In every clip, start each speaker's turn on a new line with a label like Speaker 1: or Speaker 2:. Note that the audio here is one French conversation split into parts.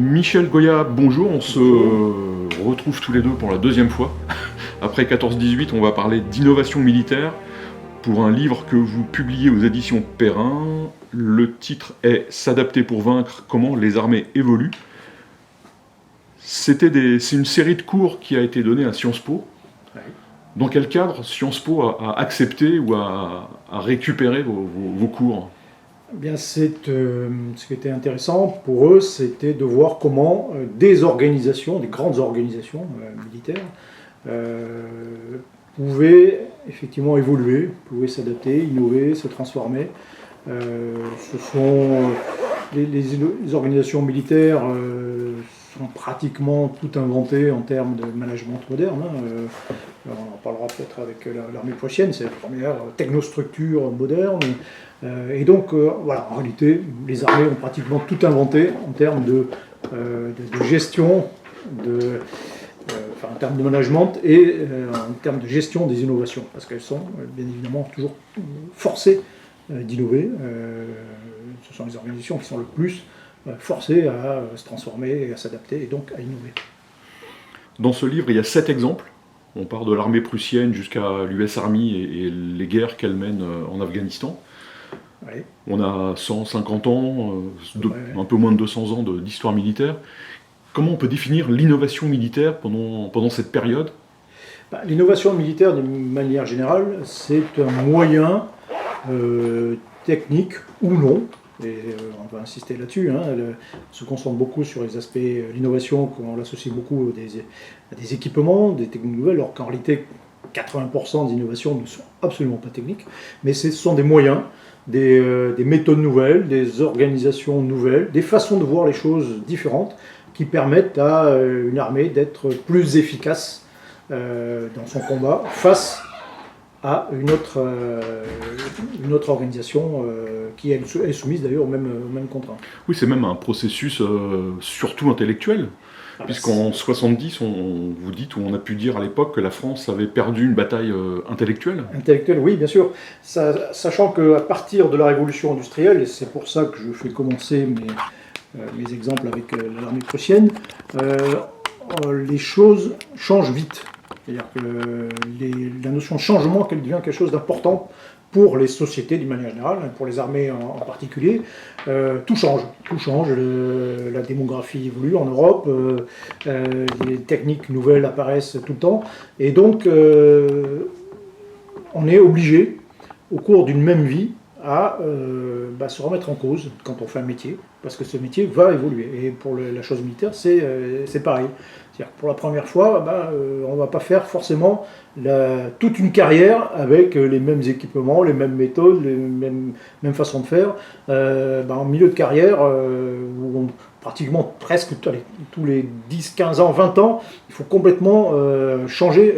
Speaker 1: Michel Goya, bonjour, on se retrouve tous les deux pour la deuxième fois. Après 14-18, on va parler d'innovation militaire pour un livre que vous publiez aux éditions Perrin. Le titre est « S'adapter pour vaincre, comment les armées évoluent ». C'est une série de cours qui a été donnée à Sciences Po.
Speaker 2: Oui.
Speaker 1: Dans quel cadre Sciences Po a accepté ou a récupéré vos cours ?
Speaker 2: Eh bien, ce qui était intéressant pour eux, c'était de voir comment des organisations, des grandes organisations militaires, pouvaient effectivement évoluer, pouvaient s'adapter, innover, se transformer. Ce sont les organisations militaires sont pratiquement tout inventées en termes de management moderne. On en parlera peut-être avec l'armée prussienne, c'est la première technostructure moderne. Et donc, voilà, en réalité, les armées ont pratiquement tout inventé en termes de gestion, en termes de management et en termes de gestion des innovations, parce qu'elles sont bien évidemment toujours forcées d'innover. Ce sont les organisations qui sont le plus forcées à se transformer et à s'adapter et donc à innover.
Speaker 1: Dans ce livre, il y a 7 exemples. On part de l'armée prussienne jusqu'à l'US Army et les guerres qu'elle mène en Afghanistan.
Speaker 2: Oui.
Speaker 1: On a 150 ans, un peu moins de 200 ans d'histoire militaire. Comment on peut définir l'innovation militaire pendant cette période ?
Speaker 2: L'innovation militaire, d'une manière générale, c'est un moyen technique ou non, et on va insister là-dessus, on se concentre beaucoup sur les aspects l'innovation, on l'associe beaucoup à des équipements, des techniques nouvelles, alors qu'en réalité 80% des innovations ne sont absolument pas techniques, mais ce sont des moyens, des méthodes nouvelles, des organisations nouvelles, des façons de voir les choses différentes qui permettent à une armée d'être plus efficace dans son combat face à une autre organisation qui est soumise d'ailleurs aux mêmes contraintes.
Speaker 1: Oui, c'est même un processus surtout intellectuel, puisqu'en 70, vous dites, ou on a pu dire à l'époque que la France avait perdu une bataille intellectuelle.
Speaker 2: Intellectuelle, oui, bien sûr. Sachant qu'à partir de la révolution industrielle, et c'est pour ça que je fais commencer mes exemples avec l'armée prussienne, les choses changent vite. C'est-à-dire que la notion de changement elle devient quelque chose d'important pour les sociétés d'une manière générale, pour les armées en particulier. Tout change. La démographie évolue en Europe, les techniques nouvelles apparaissent tout le temps. Et donc, on est obligé, au cours d'une même vie, à se remettre en cause quand on fait un métier, parce que ce métier va évoluer. Et pour la chose militaire, c'est pareil. C'est-à-dire que pour la première fois, on ne va pas faire forcément toute une carrière avec les mêmes équipements, les mêmes méthodes, les mêmes façons de faire. En milieu de carrière, où pratiquement presque tous les 10, 15 ans, 20 ans, il faut complètement changer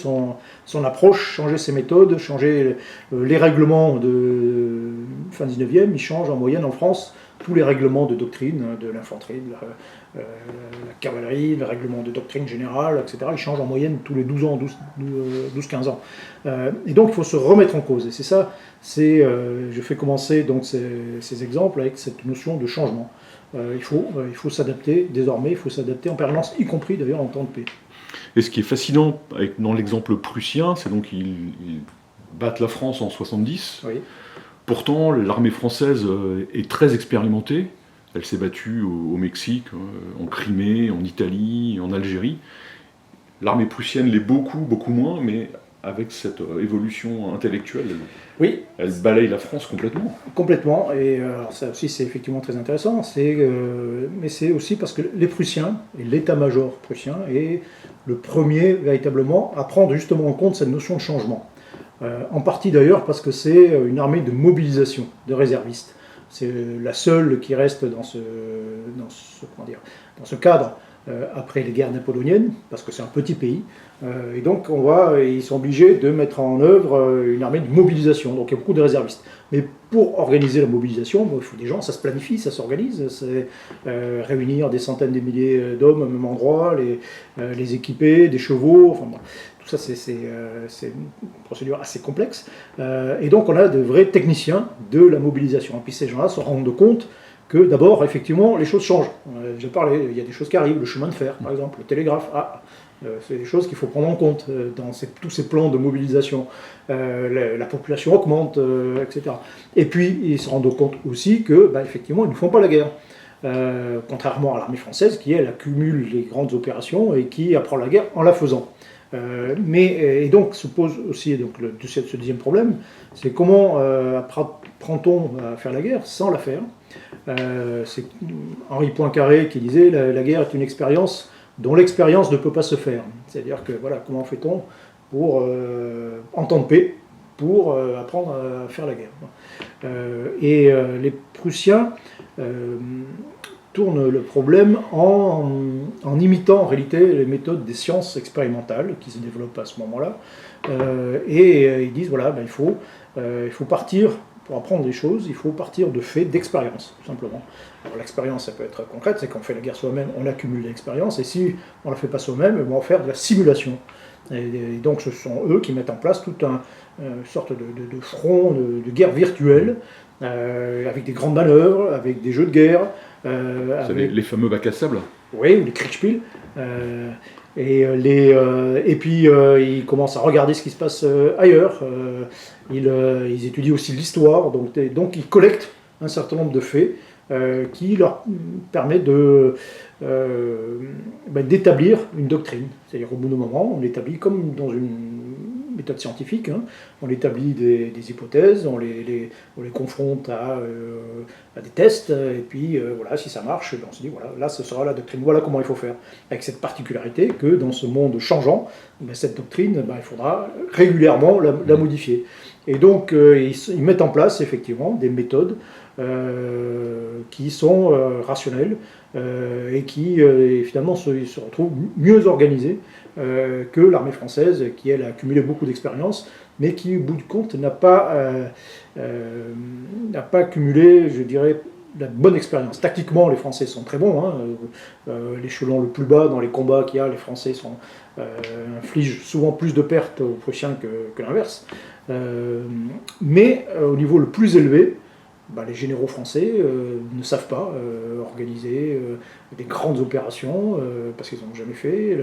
Speaker 2: son approche, changer ses méthodes, changer les règlements de fin 19e. Ils changent en moyenne en France tous les règlements de doctrine, de l'infanterie, de la cavalerie, le règlement de doctrine générale, etc. Ils changent en moyenne tous les 12 ans, 12-15 ans. Et donc il faut se remettre en cause. Et c'est ça, je fais commencer donc ces exemples avec cette notion de changement. Il faut s'adapter désormais, il faut s'adapter en permanence, y compris d'ailleurs en temps de paix.
Speaker 1: Et ce qui est fascinant dans l'exemple prussien, c'est donc qu'ils battent la France en 70.
Speaker 2: Oui.
Speaker 1: Pourtant, l'armée française est très expérimentée. Elle s'est battue au Mexique, en Crimée, en Italie, en Algérie. L'armée prussienne l'est beaucoup moins, mais avec cette évolution intellectuelle,
Speaker 2: oui,
Speaker 1: elle balaye la France complètement.
Speaker 2: Complètement, et alors ça aussi c'est effectivement très intéressant, mais c'est aussi parce que les Prussiens, et l'état-major prussien, est le premier véritablement à prendre justement en compte cette notion de changement. En partie d'ailleurs parce que c'est une armée de mobilisation, de réservistes. C'est la seule qui reste dans ce cadre après les guerres napoléoniennes, parce que c'est un petit pays. Et donc ils sont obligés de mettre en œuvre une armée de mobilisation. Donc il y a beaucoup de réservistes. Mais pour organiser la mobilisation, il faut des gens, ça se planifie, ça s'organise. C'est réunir des centaines de milliers d'hommes au même endroit, les équiper, des chevaux, enfin bon. Tout ça, c'est une procédure assez complexe. Et donc, on a de vrais techniciens de la mobilisation. Et puis, ces gens-là se rendent compte que d'abord, effectivement, les choses changent. On a déjà parlé, il y a des choses qui arrivent, le chemin de fer, par exemple, le télégraphe. C'est des choses qu'il faut prendre en compte dans tous ces plans de mobilisation. La population augmente, etc. Et puis, ils se rendent compte aussi que, effectivement, ils ne font pas la guerre. Contrairement à l'armée française, qui, elle, accumule les grandes opérations et qui apprend la guerre en la faisant. Et donc se pose aussi ce deuxième problème, c'est comment apprend-on à faire la guerre sans la faire. C'est Henri Poincaré qui disait la guerre est une expérience dont l'expérience ne peut pas se faire. C'est-à-dire que voilà, comment fait-on pour en temps de paix pour apprendre à faire la guerre. Les Prussiens tourne le problème en imitant en réalité les méthodes des sciences expérimentales qui se développent à ce moment-là. Ils disent voilà, il faut partir, pour apprendre des choses, il faut partir de faits, d'expériences, tout simplement. Alors l'expérience, ça peut être concrète, c'est qu'on fait la guerre soi-même, on accumule l'expérience, et si on ne la fait pas soi-même, on va en faire de la simulation. Et donc ce sont eux qui mettent en place toute une sorte de front de guerre virtuelle, avec des grandes manœuvres, avec des jeux de guerre.
Speaker 1: Les fameux bacs à sable.
Speaker 2: Oui, ou les Kriegspiel. Et puis ils commencent à regarder ce qui se passe ailleurs. Ils étudient aussi l'histoire, donc ils collectent un certain nombre de faits qui leur permet d'établir une doctrine. C'est-à-dire au bout d'un moment, on l'établit comme dans une méthode scientifique, on établit des hypothèses, on les confronte à des tests, et puis voilà, si ça marche, on se dit voilà, là ce sera la doctrine, voilà comment il faut faire. Avec cette particularité que dans ce monde changeant, cette doctrine, il faudra régulièrement la modifier. Et donc ils mettent en place effectivement des méthodes qui sont rationnelles et qui finalement se retrouvent mieux organisées que l'armée française, qui elle a accumulé beaucoup d'expérience, mais qui au bout du compte n'a pas accumulé, je dirais, la bonne expérience. Tactiquement, les Français sont très bons. L'échelon le plus bas dans les combats qu'il y a, les Français infligent souvent plus de pertes aux Prussiens que l'inverse. Mais au niveau le plus élevé, les généraux français ne savent pas organiser des grandes opérations parce qu'ils n'ont jamais fait.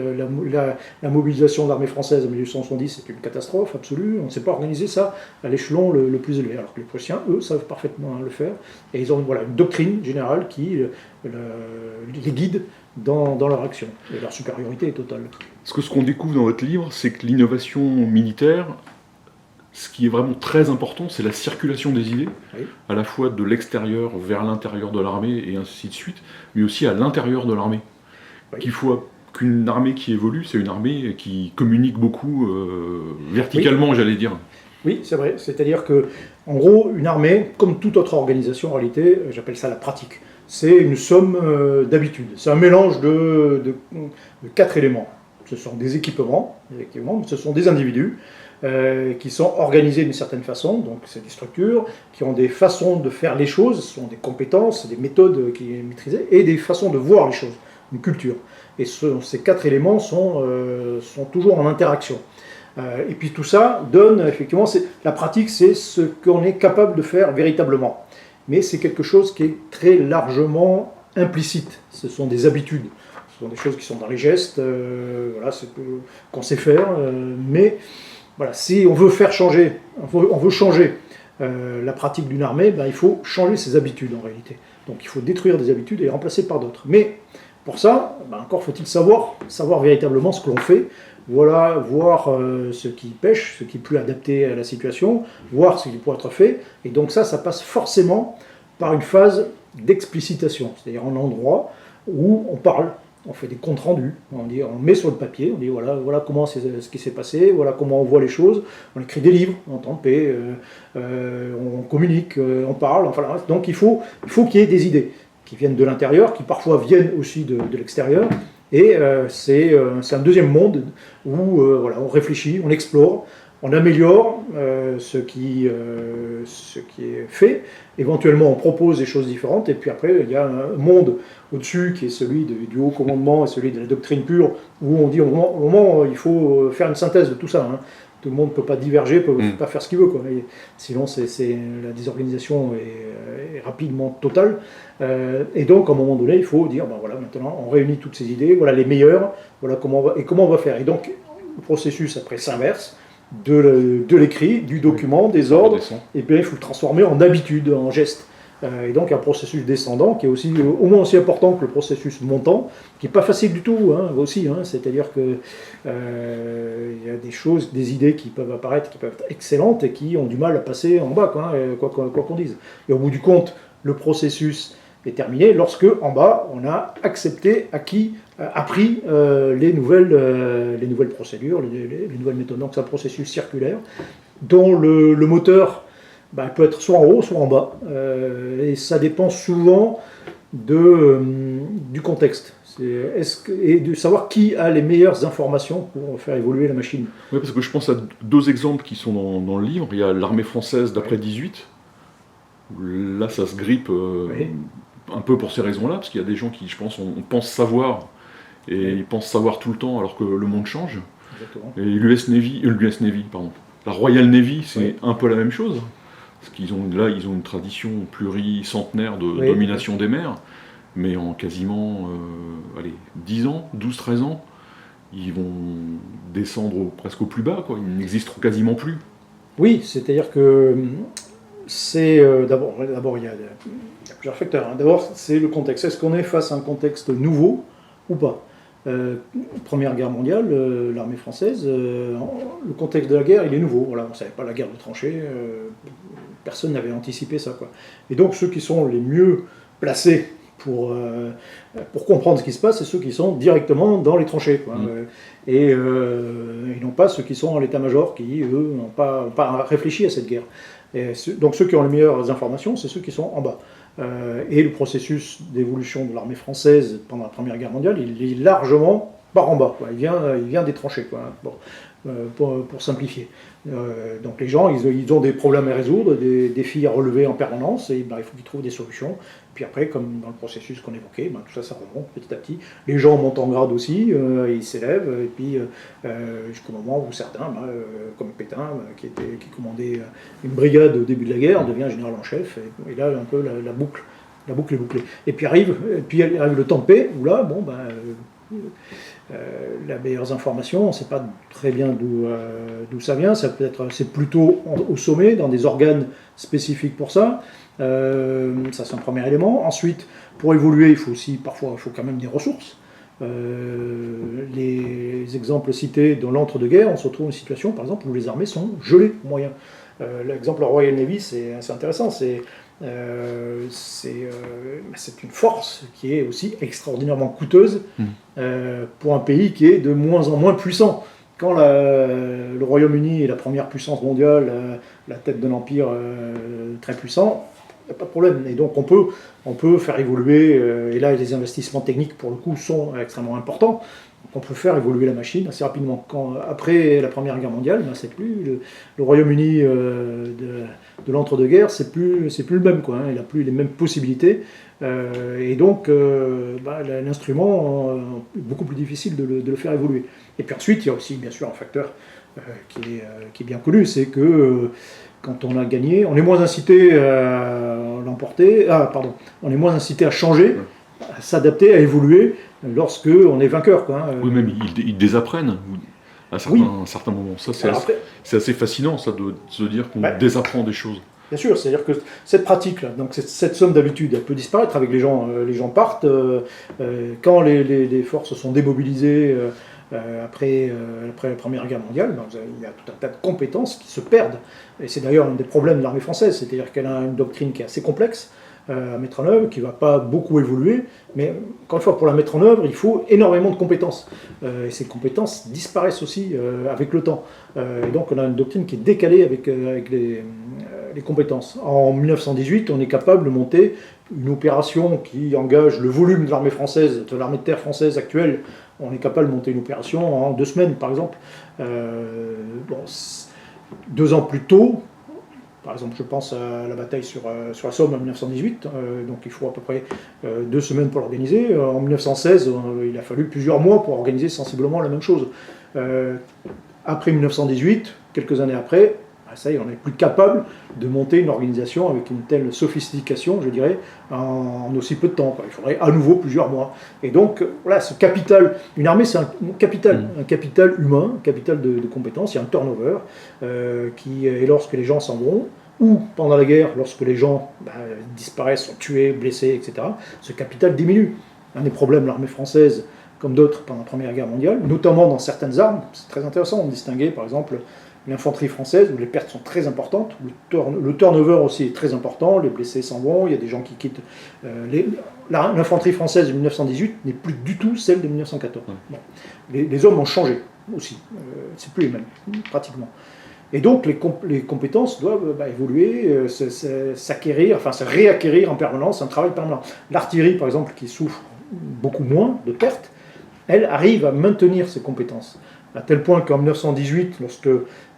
Speaker 2: La mobilisation de l'armée française en 1870, c'est une catastrophe absolue. On ne sait pas organiser ça à l'échelon le plus élevé. Alors que les Prussiens, eux, savent parfaitement le faire. Et ils ont une doctrine générale qui les guide dans leur action. Et leur supériorité est totale.
Speaker 1: Ce qu'on découvre dans votre livre, c'est que l'innovation militaire, ce qui est vraiment très important, c'est la circulation des idées, oui, à la fois de l'extérieur vers l'intérieur de l'armée et ainsi de suite, mais aussi à l'intérieur de l'armée. Oui. Qu'une armée qui évolue, c'est une armée qui communique beaucoup verticalement, oui, j'allais dire.
Speaker 2: Oui, c'est vrai. C'est-à-dire que, en gros, une armée, comme toute autre organisation en réalité, j'appelle ça la pratique, c'est une somme d'habitudes. C'est un mélange de 4 éléments. Ce sont des équipements, effectivement, ce sont des individus, qui sont organisés d'une certaine façon, donc c'est des structures qui ont des façons de faire les choses, ce sont des compétences, des méthodes qui sont maîtrisées, et des façons de voir les choses, une culture. Et ces 4 éléments sont toujours en interaction. Et puis tout ça donne, effectivement, la pratique, c'est ce qu'on est capable de faire véritablement. Mais c'est quelque chose qui est très largement implicite, ce sont des habitudes. Ce sont des choses qui sont dans les gestes, voilà, qu'on sait faire, mais voilà, si on veut faire changer, on veut changer la pratique d'une armée, il faut changer ses habitudes en réalité. Donc il faut détruire des habitudes et les remplacer par d'autres. Mais pour ça, encore faut-il savoir véritablement ce que l'on fait, voilà, voir ce qui pêche, ce qui est plus adapté à la situation, voir ce qui pourrait être fait, et donc ça passe forcément par une phase d'explicitation, c'est-à-dire un endroit où on parle. On fait des comptes rendus, on met sur le papier, on dit voilà comment c'est ce qui s'est passé, voilà comment on voit les choses, on écrit des livres en temps de paix, on communique, on parle, enfin donc il faut qu'il y ait des idées qui viennent de l'intérieur, qui parfois viennent aussi de l'extérieur, et c'est un deuxième monde où on réfléchit, on explore, on améliore ce qui est fait, éventuellement on propose des choses différentes, et puis après il y a un monde au-dessus qui est celui du haut commandement et celui de la doctrine pure, où on dit au moment il faut faire une synthèse de tout ça. tout le monde ne peut pas diverger, ne peut pas faire ce qu'il veut, quoi. Et sinon, la désorganisation est rapidement totale. Et donc, à un moment donné, il faut dire, ben voilà, maintenant, on réunit toutes ces idées, voilà les meilleures, voilà comment on va faire. Et donc, le processus, après, s'inverse de l'écrit, du document, des ordres, et puis il faut le transformer en habitude, en geste. Et donc un processus descendant qui est aussi au moins aussi important que le processus montant, qui n'est pas facile du tout aussi. C'est-à-dire que y a des choses, des idées qui peuvent apparaître, qui peuvent être excellentes et qui ont du mal à passer en bas, quoi qu'on dise. Et au bout du compte, le processus est terminé lorsque, en bas, on a accepté, appris les nouvelles procédures, les nouvelles méthodes. Donc c'est un processus circulaire dont le moteur peut être soit en haut, soit en bas. Et ça dépend souvent du contexte. Et de savoir qui a les meilleures informations pour faire évoluer la machine.
Speaker 1: Oui, parce que je pense à deux exemples qui sont dans le livre. Il y a l'armée française d'après 18. Là, ça se grippe un peu pour ces raisons-là, parce qu'il y a des gens qui, je pense, on pense savoir, et ils pensent savoir tout le temps alors que le monde change.
Speaker 2: Exactement.
Speaker 1: Et l'US Navy, pardon. La Royal Navy, c'est un peu la même chose. Parce qu'ils ont une tradition pluricentenaire de domination des mers, mais en quasiment 10 ans, 12-13 ans, ils vont descendre presque au plus bas, quoi. Ils n'existeront quasiment plus.
Speaker 2: Oui, c'est-à-dire que c'est d'abord il y a plusieurs facteurs. D'abord, c'est le contexte. Est-ce qu'on est face à un contexte nouveau ou pas ? Première guerre mondiale, l'armée française, le contexte de la guerre, il est nouveau. Voilà, on ne savait pas la guerre de tranchées, personne n'avait anticipé ça, quoi. Et donc ceux qui sont les mieux placés pour comprendre ce qui se passe, c'est ceux qui sont directement dans les tranchées, quoi. Et non pas ceux qui sont à l'état-major, qui, eux, n'ont pas réfléchi à cette guerre. Donc ceux qui ont les meilleures informations, c'est ceux qui sont en bas. Et le processus d'évolution de l'armée française pendant la Première Guerre mondiale, il est largement par en bas, quoi. Il vient des tranchées, quoi. Bon, pour simplifier. Donc les gens, ils ont des problèmes à résoudre, des défis à relever en permanence, et il faut qu'ils trouvent des solutions. Puis après, comme dans le processus qu'on évoquait, tout ça, ça remonte petit à petit. Les gens montent en grade aussi, ils s'élèvent, et puis jusqu'au moment où certains, comme Pétain, qui commandait une brigade au début de la guerre, devient général en chef, et là, un peu la boucle est bouclée. Et puis arrive le temps de paix, où là, les meilleures informations, on ne sait pas très bien d'où ça vient, c'est plutôt au sommet, dans des organes spécifiques pour ça. Ça, c'est un premier élément. Ensuite, pour évoluer, il faut quand même des ressources. Les exemples cités dans l'entre-deux-guerres, on se retrouve dans une situation, par exemple, où les armées sont gelées au moyen. L'exemple Royal Navy, c'est assez intéressant. C'est une force qui est aussi extraordinairement coûteuse pour un pays qui est de moins en moins puissant. Quand le Royaume-Uni est la première puissance mondiale, la tête d'un empire très puissant, il n'y a pas de problème. Et donc on peut faire évoluer, et là les investissements techniques pour le coup sont extrêmement importants, donc on peut faire évoluer la machine assez rapidement. Après la Première Guerre mondiale, c'est plus le Royaume-Uni de l'entre-deux-guerres, c'est plus le même, quoi, il n'a plus les mêmes possibilités, et donc l'instrument est beaucoup plus difficile de le faire évoluer. Et puis ensuite, il y a aussi bien sûr un facteur qui est bien connu, c'est que quand on a gagné, on est moins incité à l'emporter, on est moins incité à changer, à s'adapter, à évoluer lorsque on est vainqueur, quoi.
Speaker 1: Oui, même ils désapprennent à un certain moment. Ça, c'est assez fascinant, ça, de se dire qu'on désapprend des choses.
Speaker 2: Bien sûr, c'est-à-dire que cette pratique-là, donc cette somme d'habitude, elle peut disparaître avec les gens partent, quand les forces sont démobilisées. Après la Première Guerre mondiale, il y a tout un tas de compétences qui se perdent. Et c'est d'ailleurs un des problèmes de l'armée française, c'est-à-dire qu'elle a une doctrine qui est assez complexe à mettre en œuvre, qui ne va pas beaucoup évoluer, mais encore une fois, pour la mettre en œuvre, il faut énormément de compétences. Et ces compétences disparaissent aussi avec le temps. Et donc on a une doctrine qui est décalée avec les compétences. En 1918, on est capable de monter une opération qui engage le volume de l'armée française, de l'armée de terre française actuelle. On est capable de monter une opération en 2 semaines, par exemple. 2 ans plus tôt, par exemple, je pense à la bataille sur la Somme en 1918, donc il faut à peu près 2 semaines pour l'organiser. En 1916, il a fallu plusieurs mois pour organiser sensiblement la même chose. Après 1918, quelques années après, ça y est, on n'est plus capable de monter une organisation avec une telle sophistication, je dirais, en aussi peu de temps, quoi. Il faudrait à nouveau plusieurs mois. Et donc, voilà, ce capital, une armée, c'est un capital humain, un capital de compétences, il y a un turnover, et lorsque les gens s'en vont, ou pendant la guerre, lorsque les gens disparaissent, sont tués, blessés, etc., ce capital diminue. Un des problèmes de l'armée française, comme d'autres pendant la Première Guerre mondiale, notamment dans certaines armes, c'est très intéressant, on distinguait par exemple l'infanterie française, où les pertes sont très importantes, le turnover aussi est très important, les blessés s'en vont, il y a des gens qui quittent. L'infanterie française de 1918 n'est plus du tout celle de 1914. Bon. Les hommes ont changé aussi, c'est plus les mêmes, pratiquement. Et donc les compétences doivent évoluer, s'acquérir, enfin se réacquérir en permanence, un travail permanent. L'artillerie, par exemple, qui souffre beaucoup moins de pertes, elle arrive à maintenir ses compétences. À tel point qu'en 1918, lorsque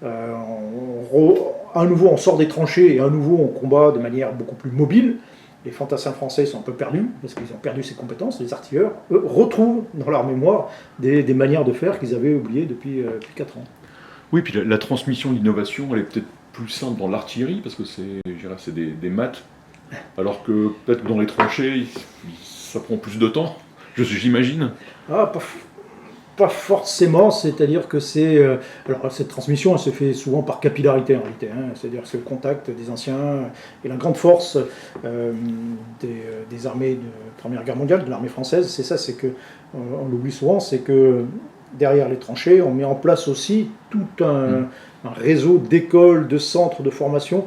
Speaker 2: à nouveau on sort des tranchées et à nouveau on combat de manière beaucoup plus mobile, les fantassins français sont un peu perdus, parce qu'ils ont perdu ces compétences. Les artilleurs, eux, retrouvent dans leur mémoire des manières de faire qu'ils avaient oubliées depuis 4 ans.
Speaker 1: Oui, puis la transmission de l'innovation, elle est peut-être plus simple dans l'artillerie, parce que c'est des maths, alors que peut-être dans les tranchées, ça prend plus de temps, j'imagine.
Speaker 2: Pas forcément, c'est-à-dire que alors cette transmission, elle se fait souvent par capillarité en réalité, c'est-à-dire que c'est le contact des anciens, et la grande force des armées de Première Guerre mondiale, de l'armée française, c'est ça, c'est que, on l'oublie souvent, c'est que derrière les tranchées, on met en place aussi tout un réseau d'écoles, de centres de formation.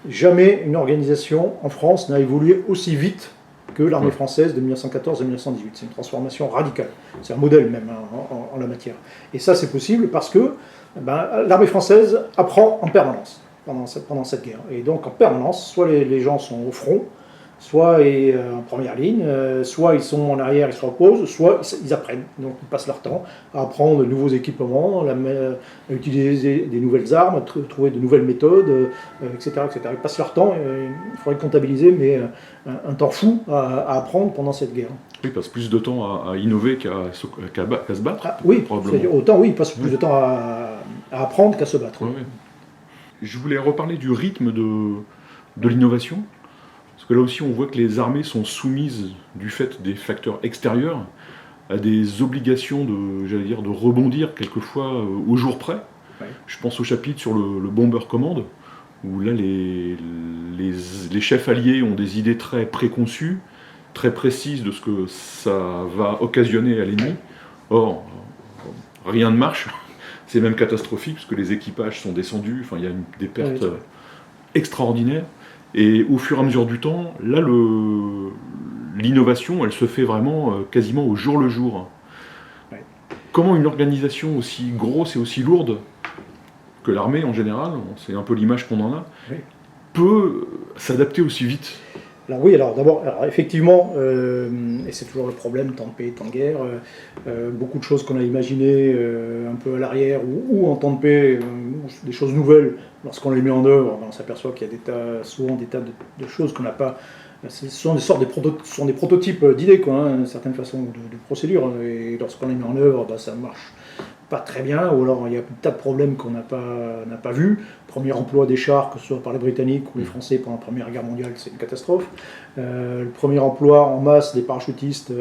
Speaker 2: Jamais une organisation en France n'a évolué aussi vite que l'armée française de 1914 à 1918. C'est une transformation radicale. C'est un modèle même en la matière. Et ça, c'est possible parce que l'armée française apprend en permanence pendant cette guerre. Et donc, en permanence, soit les gens sont au front, soit en première ligne, soit ils sont en arrière, ils se reposent, soit ils apprennent. Donc ils passent leur temps à apprendre de nouveaux équipements, à utiliser des nouvelles armes, à trouver de nouvelles méthodes, etc., etc. Ils passent leur temps, il faudrait comptabiliser, mais un temps fou à apprendre pendant cette guerre.
Speaker 1: Oui, ils passent plus de temps à innover qu'à se battre.
Speaker 2: Oui, probablement. Autant ils passent plus de temps à apprendre qu'à se battre.
Speaker 1: Oui. Je voulais reparler du rythme de l'innovation. Parce que là aussi, on voit que les armées sont soumises, du fait des facteurs extérieurs, à des obligations de rebondir quelquefois au jour près. Ouais. Je pense au chapitre sur le Bomber Command, où là, les chefs alliés ont des idées très préconçues, très précises de ce que ça va occasionner à l'ennemi. Or, rien ne marche. C'est même catastrophique, parce que les équipages sont descendus, enfin, il y a des pertes extraordinaires. Et au fur et à mesure du temps, là, l'innovation, elle se fait vraiment quasiment au jour le jour. Ouais. Comment une organisation aussi grosse et aussi lourde que l'armée en général, c'est un peu l'image qu'on en a, peut s'adapter aussi vite?
Speaker 2: Alors oui, d'abord, effectivement, et c'est toujours le problème, temps de paix, temps de guerre, beaucoup de choses qu'on a imaginées un peu à l'arrière ou en temps de paix, des choses nouvelles, lorsqu'on les met en œuvre, on s'aperçoit qu'il y a souvent des tas de choses qu'on n'a pas. Ce sont des prototypes d'idées, une certaine façon de procédure, et lorsqu'on les met en œuvre, ça marche pas très bien, ou alors il y a un tas de problèmes qu'on n'a pas vus. Premier emploi des chars, que ce soit par les Britanniques ou les Français pendant la Première Guerre mondiale, c'est une catastrophe. Le premier emploi en masse des parachutistes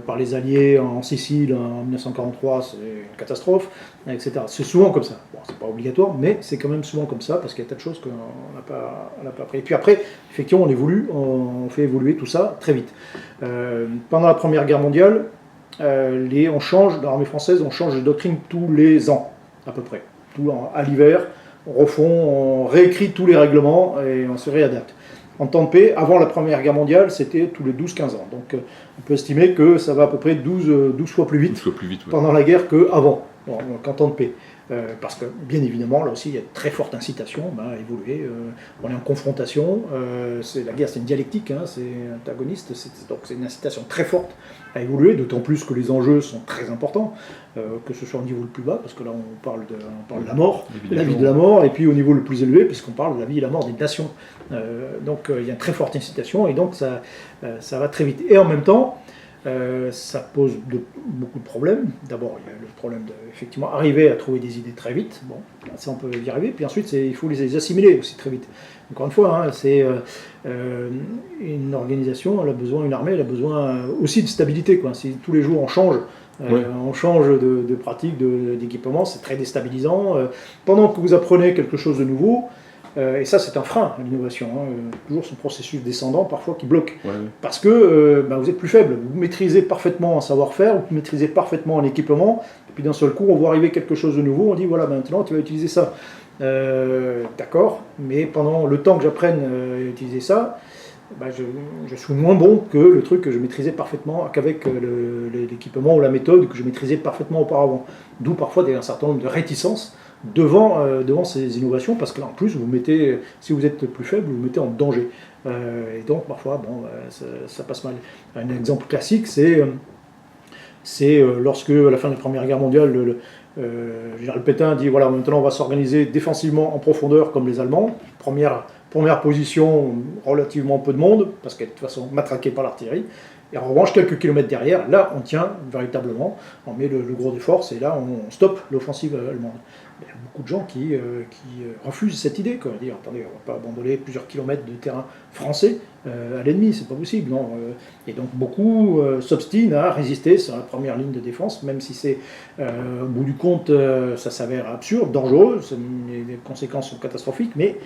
Speaker 2: par les Alliés en Sicile en 1943, c'est une catastrophe, etc. C'est souvent comme ça. Bon, c'est pas obligatoire, mais c'est quand même souvent comme ça, parce qu'il y a tas de choses qu'on n'a pas appris. Et puis après, effectivement, on fait évoluer tout ça très vite. Pendant la Première Guerre mondiale, dans l'armée française, on change de doctrine tous les ans, à peu près. À l'hiver, on réécrit tous les règlements et on se réadapte. En temps de paix, avant la Première Guerre mondiale, c'était tous les 12-15 ans. Donc on peut estimer que ça va à peu près 12 fois plus vite, pendant la guerre qu'avant, qu'en temps de paix. Parce que, bien évidemment, là aussi, il y a de très fortes incitations à évoluer. On est en confrontation. La guerre, c'est une dialectique, c'est antagoniste. Donc, c'est une incitation très forte à évoluer, d'autant plus que les enjeux sont très importants, que ce soit au niveau le plus bas, parce que là, on parle de la mort, la vie de la mort, et puis au niveau le plus élevé, puisqu'on parle de la vie et la mort des nations. Donc, il y a une très forte incitation, et donc, ça va très vite. Et en même temps, Ça pose beaucoup de problèmes. D'abord, il y a le problème effectivement arriver à trouver des idées très vite. Bon, ça on peut y arriver. Puis ensuite, il faut les assimiler aussi très vite. Encore une fois, hein, c'est une organisation, elle a besoin, une armée, elle a besoin aussi de stabilité, quoi. Si tous les jours on change de pratique, d'équipement, c'est très déstabilisant. Pendant que vous apprenez quelque chose de nouveau, et ça c'est un frein à l'innovation, hein, toujours ce processus descendant parfois qui bloque, parce que vous êtes plus faible, vous maîtrisez parfaitement un savoir-faire, vous maîtrisez parfaitement un équipement, et puis d'un seul coup on voit arriver quelque chose de nouveau, on dit voilà maintenant tu vas utiliser ça. D'accord, mais pendant le temps que j'apprenne à utiliser ça, je suis moins bon que le truc que je maîtrisais parfaitement, qu'avec l'équipement ou la méthode que je maîtrisais parfaitement auparavant. D'où parfois un certain nombre de réticences devant ces innovations, parce que là en plus, si vous êtes plus faible, vous vous mettez en danger. Et donc parfois, ça passe mal. Un exemple classique, c'est lorsque, à la fin de la Première Guerre mondiale, le général Pétain dit voilà, maintenant on va s'organiser défensivement en profondeur comme les Allemands. Première position, relativement peu de monde, parce qu'elle est de toute façon matraquée par l'artillerie. Et en revanche, quelques kilomètres derrière, là, on tient véritablement, on met le gros des forces, et là, on stoppe l'offensive allemande. Il y a beaucoup de gens qui refusent cette idée, quoi. Dire, attendez, on ne va pas abandonner plusieurs kilomètres de terrain français à l'ennemi, c'est pas possible. Non. Et donc, beaucoup s'obstinent à résister sur la première ligne de défense, même si c'est, au bout du compte, ça s'avère absurde, dangereux, les conséquences sont catastrophiques, mais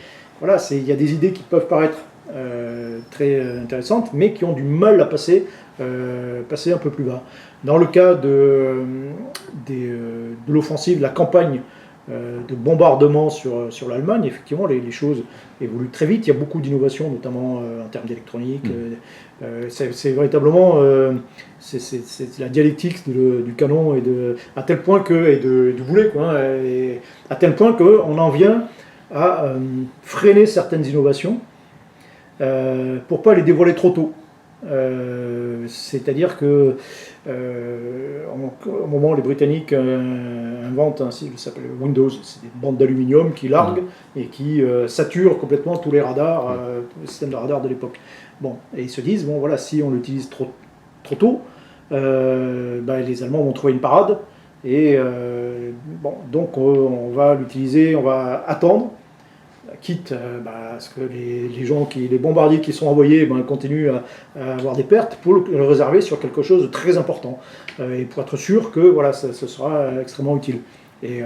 Speaker 2: voilà, il y a des idées qui peuvent paraître très intéressantes, mais qui ont du mal à passer un peu plus bas. Dans le cas de l'offensive, de la campagne de bombardement sur l'Allemagne, effectivement, les choses évoluent très vite. Il y a beaucoup d'innovations, notamment en termes d'électronique. C'est véritablement c'est la dialectique du canon à tel point et du boulet, quoi, et à tel point qu'on en vient à freiner certaines innovations pour ne pas les dévoiler trop tôt. C'est-à-dire que au moment où les Britanniques inventent un site qui s'appelle Windows, c'est des bandes d'aluminium qui larguent et qui saturent complètement tous les radars, le système de radar de l'époque. Bon, et ils se disent bon voilà, si on l'utilise trop tôt, les Allemands vont trouver une parade. Et donc on va l'utiliser, on va attendre, quitte à ce que les bombardiers qui sont envoyés continuent à avoir des pertes, pour le réserver sur quelque chose de très important, et pour être sûr que voilà, ce sera extrêmement utile. Et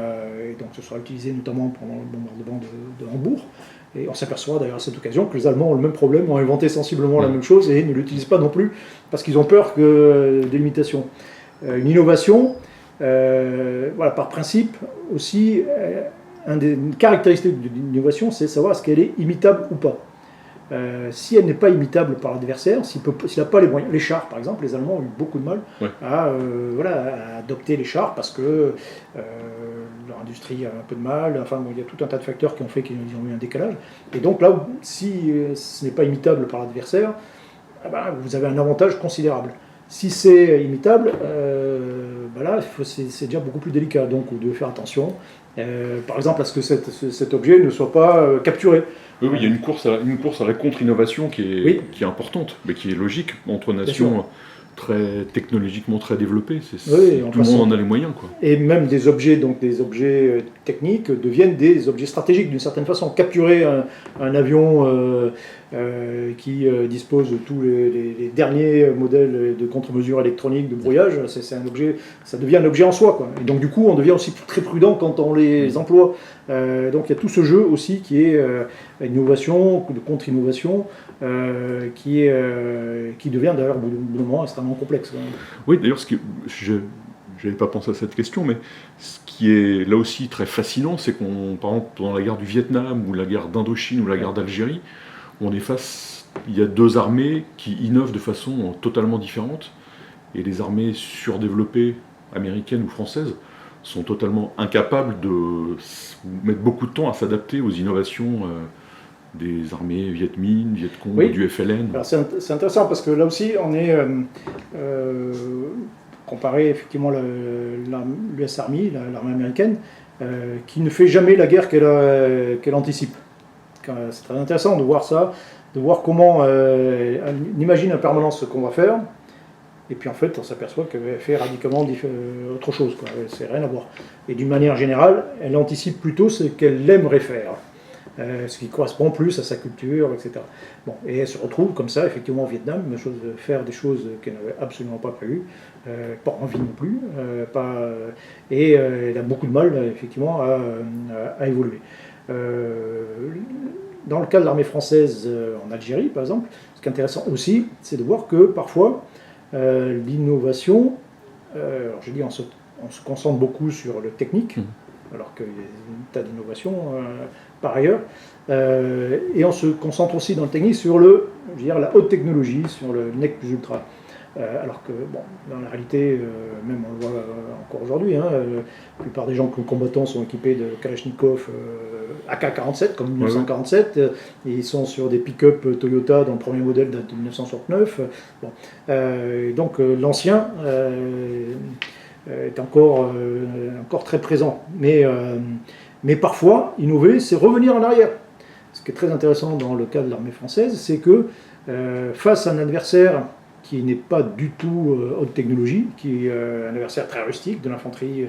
Speaker 2: donc ce sera utilisé notamment pendant le bombardement de Hambourg. Et on s'aperçoit d'ailleurs à cette occasion que les Allemands ont le même problème, ont inventé sensiblement la même chose et ne l'utilisent pas non plus, parce qu'ils ont peur des limitations. Une innovation, par principe, aussi, une caractéristique d'une innovation, c'est savoir est-ce qu'elle est imitable ou pas. Si elle n'est pas imitable par l'adversaire, s'il n'a pas les moyens, les chars par exemple, les Allemands ont eu beaucoup de mal à adopter les chars parce que leur industrie a un peu de mal, enfin il y a tout un tas de facteurs qui ont fait qu'ils ont eu un décalage. Et donc là, si ce n'est pas imitable par l'adversaire, vous avez un avantage considérable. Si c'est imitable, c'est déjà beaucoup plus délicat, donc vous devez faire attention. Par exemple, à ce que cet objet ne soit pas capturé.
Speaker 1: Oui, il y a une course à la contre-innovation qui est importante, mais qui est logique entre nations technologiquement très développées. Tout le monde en a les moyens, quoi.
Speaker 2: Et même des objets techniques deviennent des objets stratégiques d'une certaine façon. Capturer un avion qui dispose de tous les derniers modèles de contre-mesures électroniques, de brouillage, ça devient un objet en soi, quoi. Et donc du coup, on devient aussi très prudent quand on les emploie. Donc il y a tout ce jeu aussi qui est innovation, de contre-innovation, qui devient d'ailleurs au bout d'un moment extrêmement complexe.
Speaker 1: Oui, d'ailleurs, je n'avais pas pensé à cette question, mais ce qui est là aussi très fascinant, c'est par exemple, pendant la guerre du Vietnam, ou la guerre d'Indochine, ou la guerre d'Algérie, il y a deux armées qui innovent de façon totalement différente, et les armées surdéveloppées, américaines ou françaises, sont totalement incapables de mettre beaucoup de temps à s'adapter aux innovations des armées Viet Minh, Viet Cong, du FLN.
Speaker 2: Alors c'est intéressant parce que là aussi on est comparé effectivement l'US Army, l'armée américaine, qui ne fait jamais la guerre qu'elle anticipe. C'est très intéressant de voir ça, de voir comment on imagine en permanence ce qu'on va faire, et puis en fait on s'aperçoit qu'elle fait radicalement autre chose, quoi. C'est rien à voir. Et d'une manière générale, elle anticipe plutôt ce qu'elle aimerait faire, ce qui correspond plus à sa culture, etc. Bon, et elle se retrouve comme ça, effectivement, au Vietnam, faire des choses qu'elle n'avait absolument pas prévues, pas envie non plus, et elle a beaucoup de mal, effectivement, à évoluer. Dans le cas de l'armée française en Algérie, par exemple, ce qui est intéressant aussi, c'est de voir que parfois, l'innovation, alors je dis, on se concentre beaucoup sur le technique, alors qu'il y a un tas d'innovations par ailleurs, et on se concentre aussi dans le technique sur la haute technologie, sur le NEC plus ultra. Alors que, bon, dans la réalité, même on le voit encore aujourd'hui, la plupart des gens combattants sont équipés de Kalachnikov AK-47, comme 1947, et ils sont sur des pick-up Toyota dont le premier modèle date de 1969. Bon. Donc l'ancien est encore très présent. Mais parfois, innover, c'est revenir en arrière. Ce qui est très intéressant dans le cas de l'armée française, c'est que face à un adversaire qui n'est pas du tout haute technologie, qui est un adversaire très rustique, de l'infanterie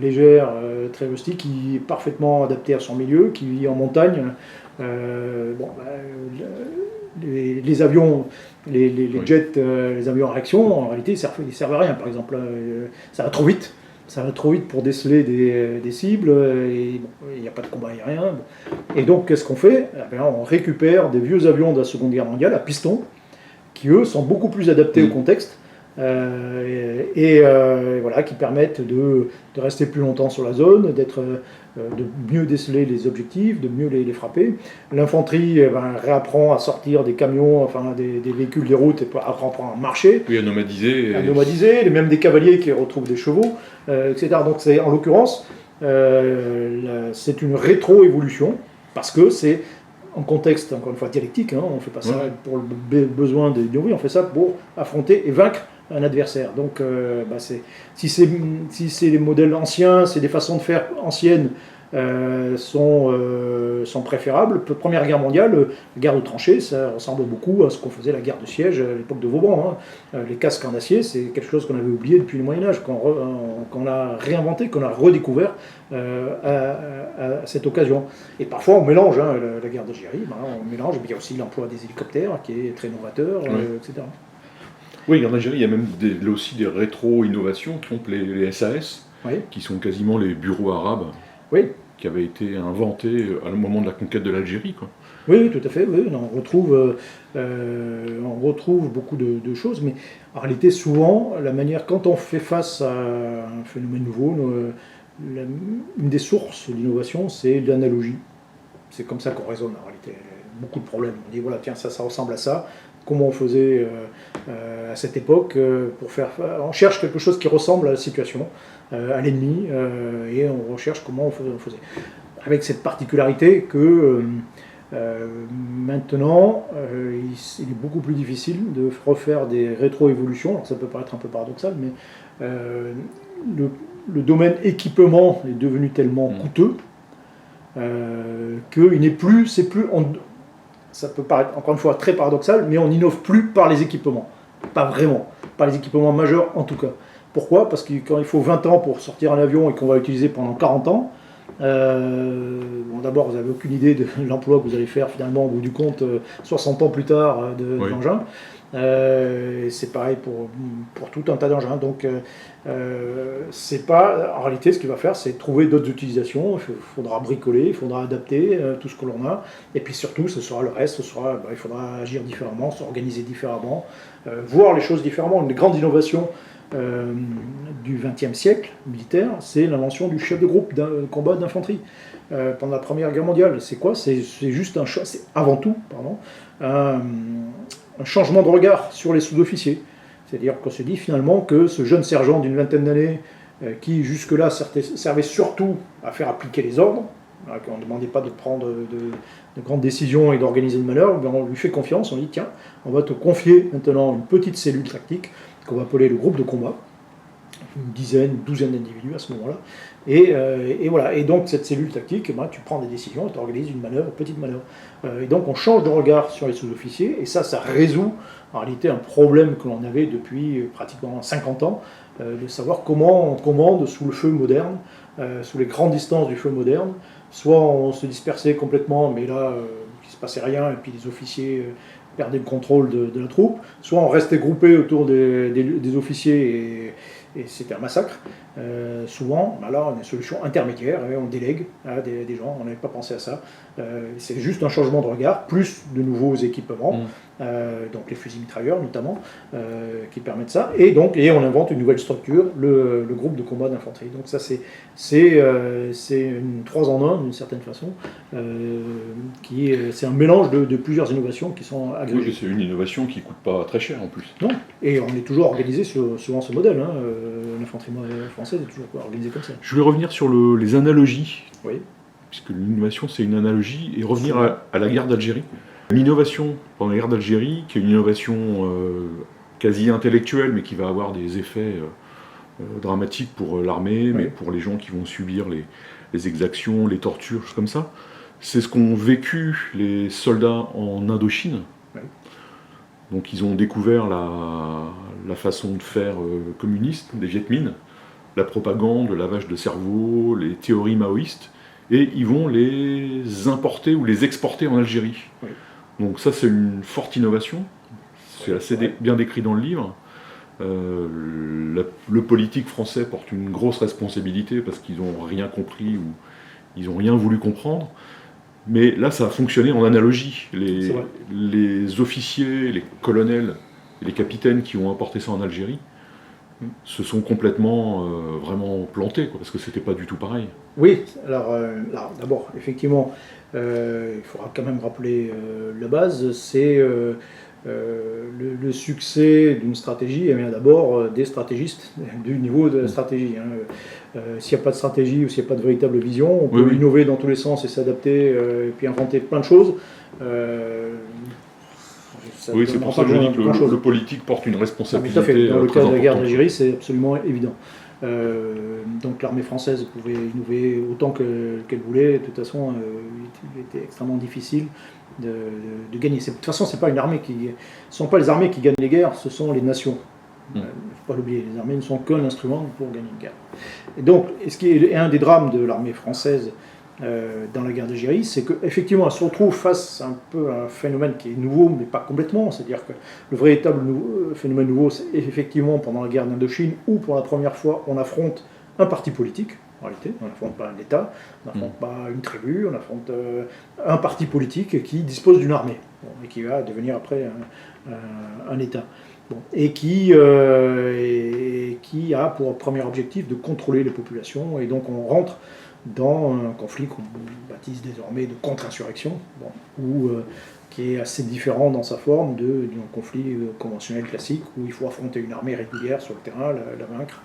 Speaker 2: légère, très rustique, qui est parfaitement adapté à son milieu, qui vit en montagne. Les avions, les jets, les avions en réaction, en réalité, ils servent à rien. Par exemple, ça va trop vite. Ça va trop vite pour déceler des cibles, et il n'y a pas de combat aérien. Et donc, qu'est-ce qu'on fait? On récupère des vieux avions de la Seconde Guerre mondiale à piston, qui eux sont beaucoup plus adaptés au contexte, qui permettent de rester plus longtemps sur la zone, de mieux déceler les objectifs, de mieux les frapper. L'infanterie réapprend à sortir des camions, des véhicules des routes, et apprend à marcher.
Speaker 1: Oui, à nomadiser.
Speaker 2: À nomadiser, même des cavaliers qui retrouvent des chevaux, etc. Donc c'est, en l'occurrence, c'est une rétro-évolution, parce que c'est en contexte, encore une fois, dialectique, on ne fait pas ça pour le besoin d'innover, on fait ça pour affronter et vaincre un adversaire. Donc, si c'est les modèles anciens, c'est des façons de faire anciennes sont préférables. Première guerre mondiale, la guerre de tranchées, ça ressemble beaucoup à ce qu'on faisait la guerre de siège à l'époque de Vauban. Les casques en acier, c'est quelque chose qu'on avait oublié depuis le Moyen-Âge, qu'on a réinventé, qu'on a redécouvert à cette occasion. Et parfois on mélange la guerre d'Algérie, on mélange, et puis il y a aussi l'emploi des hélicoptères qui est très novateur, etc.
Speaker 1: Oui, en Algérie, il y a même aussi des rétro-innovations qui sont les SAS, qui sont quasiment les bureaux arabes, qui avaient été inventés au moment de la conquête de l'Algérie, quoi.
Speaker 2: Oui, tout à fait. Oui. On retrouve beaucoup de choses, mais en réalité, souvent, la manière, quand on fait face à un phénomène nouveau, une des sources d'innovation, c'est l'analogie. C'est comme ça qu'on raisonne en réalité. Beaucoup de problèmes. On dit, voilà, tiens, ça ressemble à ça. Comment on faisait à cette époque pour faire... On cherche quelque chose qui ressemble à la situation, à l'ennemi, et on recherche comment on faisait. Avec cette particularité que maintenant, il est beaucoup plus difficile de refaire des rétro-évolutions. Alors ça peut paraître un peu paradoxal, mais le domaine équipement est devenu tellement coûteux qu'il n'est plus... Ça peut paraître encore une fois très paradoxal, mais on n'innove plus par les équipements. Pas vraiment. Par les équipements majeurs en tout cas. Pourquoi? Parce que quand il faut 20 ans pour sortir un avion et qu'on va l'utiliser pendant 40 ans, d'abord vous n'avez aucune idée de l'emploi que vous allez faire finalement au bout du compte 60 ans plus tard de l'engin. C'est pareil pour tout un tas d'engins. Donc c'est pas, en réalité ce qu'il va faire, c'est trouver d'autres utilisations. Il faudra bricoler, il faudra adapter tout ce que l'on a, et puis surtout ce sera le reste, il faudra agir différemment, s'organiser différemment, voir les choses différemment. Une des grandes innovations du XXe siècle militaire, c'est l'invention du chef de groupe d'un combat d'infanterie pendant la Première Guerre mondiale. C'est quoi? C'est juste c'est avant tout un changement de regard sur les sous-officiers. C'est-à-dire qu'on se dit finalement que ce jeune sergent d'une vingtaine d'années qui jusque-là servait surtout à faire appliquer les ordres, qu'on ne demandait pas de prendre de grandes décisions et d'organiser une manœuvre, on lui fait confiance, on dit tiens, on va te confier maintenant une petite cellule tactique qu'on va appeler le groupe de combat. une dizaine, une douzaine d'individus à ce moment-là. Et voilà. Et donc cette cellule tactique, tu prends des décisions, tu organises une manœuvre, une petite manœuvre. Et donc on change de regard sur les sous-officiers, et ça résout en réalité un problème que l'on avait depuis pratiquement 50 ans, de savoir comment on commande sous le feu moderne, sous les grandes distances du feu moderne. Soit on se dispersait complètement, mais là, il ne se passait rien, et puis les officiers perdaient le contrôle de la troupe, soit on restait groupé autour des officiers, et c'était un massacre. Souvent, là, on a une solution intermédiaire, et on délègue à des gens, on n'avait pas pensé à ça. C'est juste un changement de regard, plus de nouveaux équipements, donc les fusils mitrailleurs notamment, qui permettent ça, et on invente une nouvelle structure, le groupe de combat d'infanterie. Donc ça, c'est une 3 en 1 d'une certaine façon, c'est un mélange de plusieurs innovations qui sont agrégées.
Speaker 1: Oui, c'est une innovation qui ne coûte pas très cher en plus.
Speaker 2: Non, et on est toujours organisé suivant ce modèle. L'infanterie française est toujours organisée comme ça.
Speaker 1: Je voulais revenir sur les analogies.
Speaker 2: Oui.
Speaker 1: Puisque l'innovation c'est une analogie, et revenir à la guerre d'Algérie. L'innovation pendant la guerre d'Algérie, qui est une innovation quasi intellectuelle, mais qui va avoir des effets dramatiques pour l'armée, mais pour les gens qui vont subir les exactions, les tortures, choses comme ça, c'est ce qu'ont vécu les soldats en Indochine.
Speaker 2: Oui.
Speaker 1: Donc ils ont découvert la façon de faire communiste des Viet Minh, la propagande, le lavage de cerveau, les théories maoïstes, et ils vont les importer ou les exporter en Algérie.
Speaker 2: Oui.
Speaker 1: Donc ça, c'est une forte innovation. C'est assez bien décrit dans le livre. Le politique français porte une grosse responsabilité parce qu'ils n'ont rien compris ou ils n'ont rien voulu comprendre. Mais là, ça a fonctionné en analogie. Les officiers, les colonels et les capitaines qui ont importé ça en Algérie se sont complètement vraiment plantés, parce que c'était pas du tout pareil.
Speaker 2: Oui, alors d'abord, effectivement, il faudra quand même rappeler la base, c'est le succès d'une stratégie, et bien d'abord des stratégistes du niveau de la stratégie. S'il n'y a pas de stratégie ou s'il n'y a pas de véritable vision, on peut innover dans tous les sens et s'adapter, et puis inventer plein de choses.
Speaker 1: Oui, c'est pour ça que je dis que le politique porte une responsabilité.
Speaker 2: Tout à fait. Dans le cas de la guerre
Speaker 1: importante.
Speaker 2: d'Algérie, c'est absolument évident. Donc l'armée française pouvait innover autant qu'elle voulait. De toute façon, il était extrêmement difficile de gagner. De toute façon, ce ne sont pas les armées qui gagnent les guerres, ce sont les nations. Il ne faut pas l'oublier, les armées ne sont qu'un instrument pour gagner une guerre. Et donc, ce qui est un des drames de l'armée française dans la guerre d'Algérie, c'est qu'effectivement, elle se retrouve face un peu à un phénomène qui est nouveau, mais pas complètement. C'est-à-dire que le véritable phénomène nouveau, c'est effectivement pendant la guerre d'Indochine, où pour la première fois, on affronte un parti politique. En réalité, on n'affronte pas un État, on n'affronte pas une tribu, on affronte un parti politique qui dispose d'une armée, et qui va devenir après un État. Et qui a pour premier objectif de contrôler les populations, et donc on rentre dans un conflit qu'on baptise désormais de contre-insurrection, qui est assez différent dans sa forme d'un conflit conventionnel classique, où il faut affronter une armée régulière sur le terrain, la vaincre,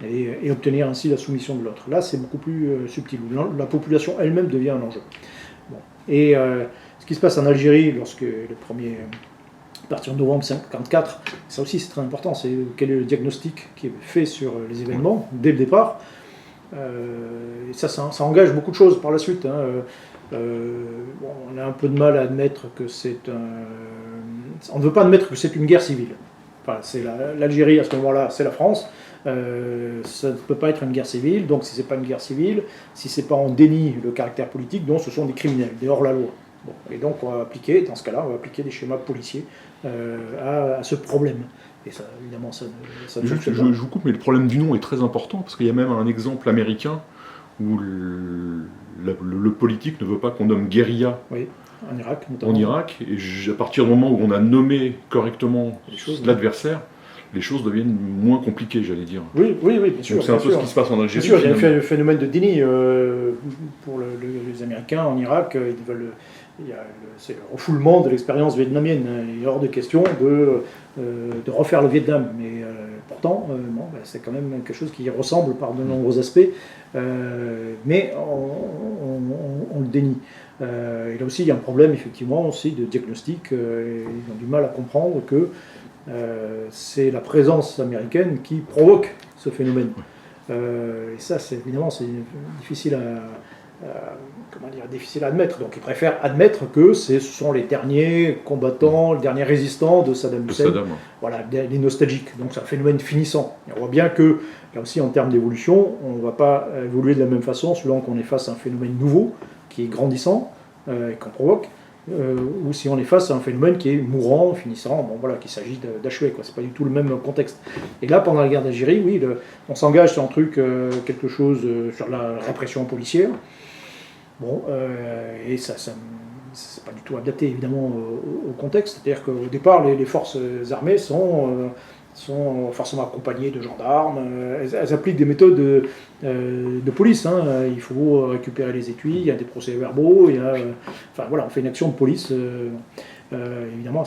Speaker 2: et obtenir ainsi la soumission de l'autre. Là, c'est beaucoup plus subtil, la population elle-même devient un enjeu. Et ce qui se passe en Algérie, lorsque le premier... à partir de novembre 1954, ça aussi c'est très important, c'est quel est le diagnostic qui est fait sur les événements dès le départ. Et ça engage beaucoup de choses par la suite. On a un peu de mal à admettre que on ne veut pas admettre que c'est une guerre civile. Enfin, c'est l'Algérie à ce moment-là, c'est la France. Ça ne peut pas être une guerre civile, donc si c'est pas une guerre civile, si c'est pas on dénie le caractère politique, donc ce sont des criminels, des hors-la-loi. Et donc on va appliquer, dans ce cas-là, on va appliquer des schémas policiers à ce problème. Et ça, évidemment, ça ne fonctionne pas.
Speaker 1: Je vous coupe, mais le problème du nom est très important, parce qu'il y a même un exemple américain où le politique ne veut pas qu'on nomme guérilla
Speaker 2: en Irak, notamment.
Speaker 1: En Irak, et à partir du moment où on a nommé correctement l'adversaire, les choses deviennent moins compliquées, j'allais dire.
Speaker 2: Oui, bien sûr.
Speaker 1: Donc c'est un peu ce qui se passe en Algérie.
Speaker 2: Bien sûr, il y a un phénomène de déni pour les Américains en Irak. Ils veulent... c'est le refoulement de l'expérience vietnamienne. Il est hors de question de refaire le Vietnam. Mais pourtant, c'est quand même quelque chose qui ressemble par de nombreux aspects. Mais on le dénie. Et là aussi, il y a un problème, effectivement, aussi de diagnostic. Ils ont du mal à comprendre que c'est la présence américaine qui provoque ce phénomène. Et ça, évidemment, c'est difficile difficile à admettre. Donc ils préfèrent admettre que ce sont les derniers combattants, les derniers résistants de Saddam Hussein. Voilà, les nostalgiques. Donc c'est un phénomène finissant. Et on voit bien que, là aussi en termes d'évolution, on ne va pas évoluer de la même façon selon qu'on est face à un phénomène nouveau, qui est grandissant, et qu'on provoque, ou si on est face à un phénomène qui est mourant, finissant, qu'il s'agit d'achever. C'est pas du tout le même contexte. Et là, pendant la guerre d'Algérie, oui, on s'engage sur un truc, quelque chose sur la répression policière. Et ça c'est pas du tout adapté évidemment au contexte. C'est-à-dire qu'au départ, les forces armées sont forcément accompagnées de gendarmes. Elles appliquent des méthodes de police. Il faut récupérer les étuis, il y a des procès-verbaux, on fait une action de police. Évidemment,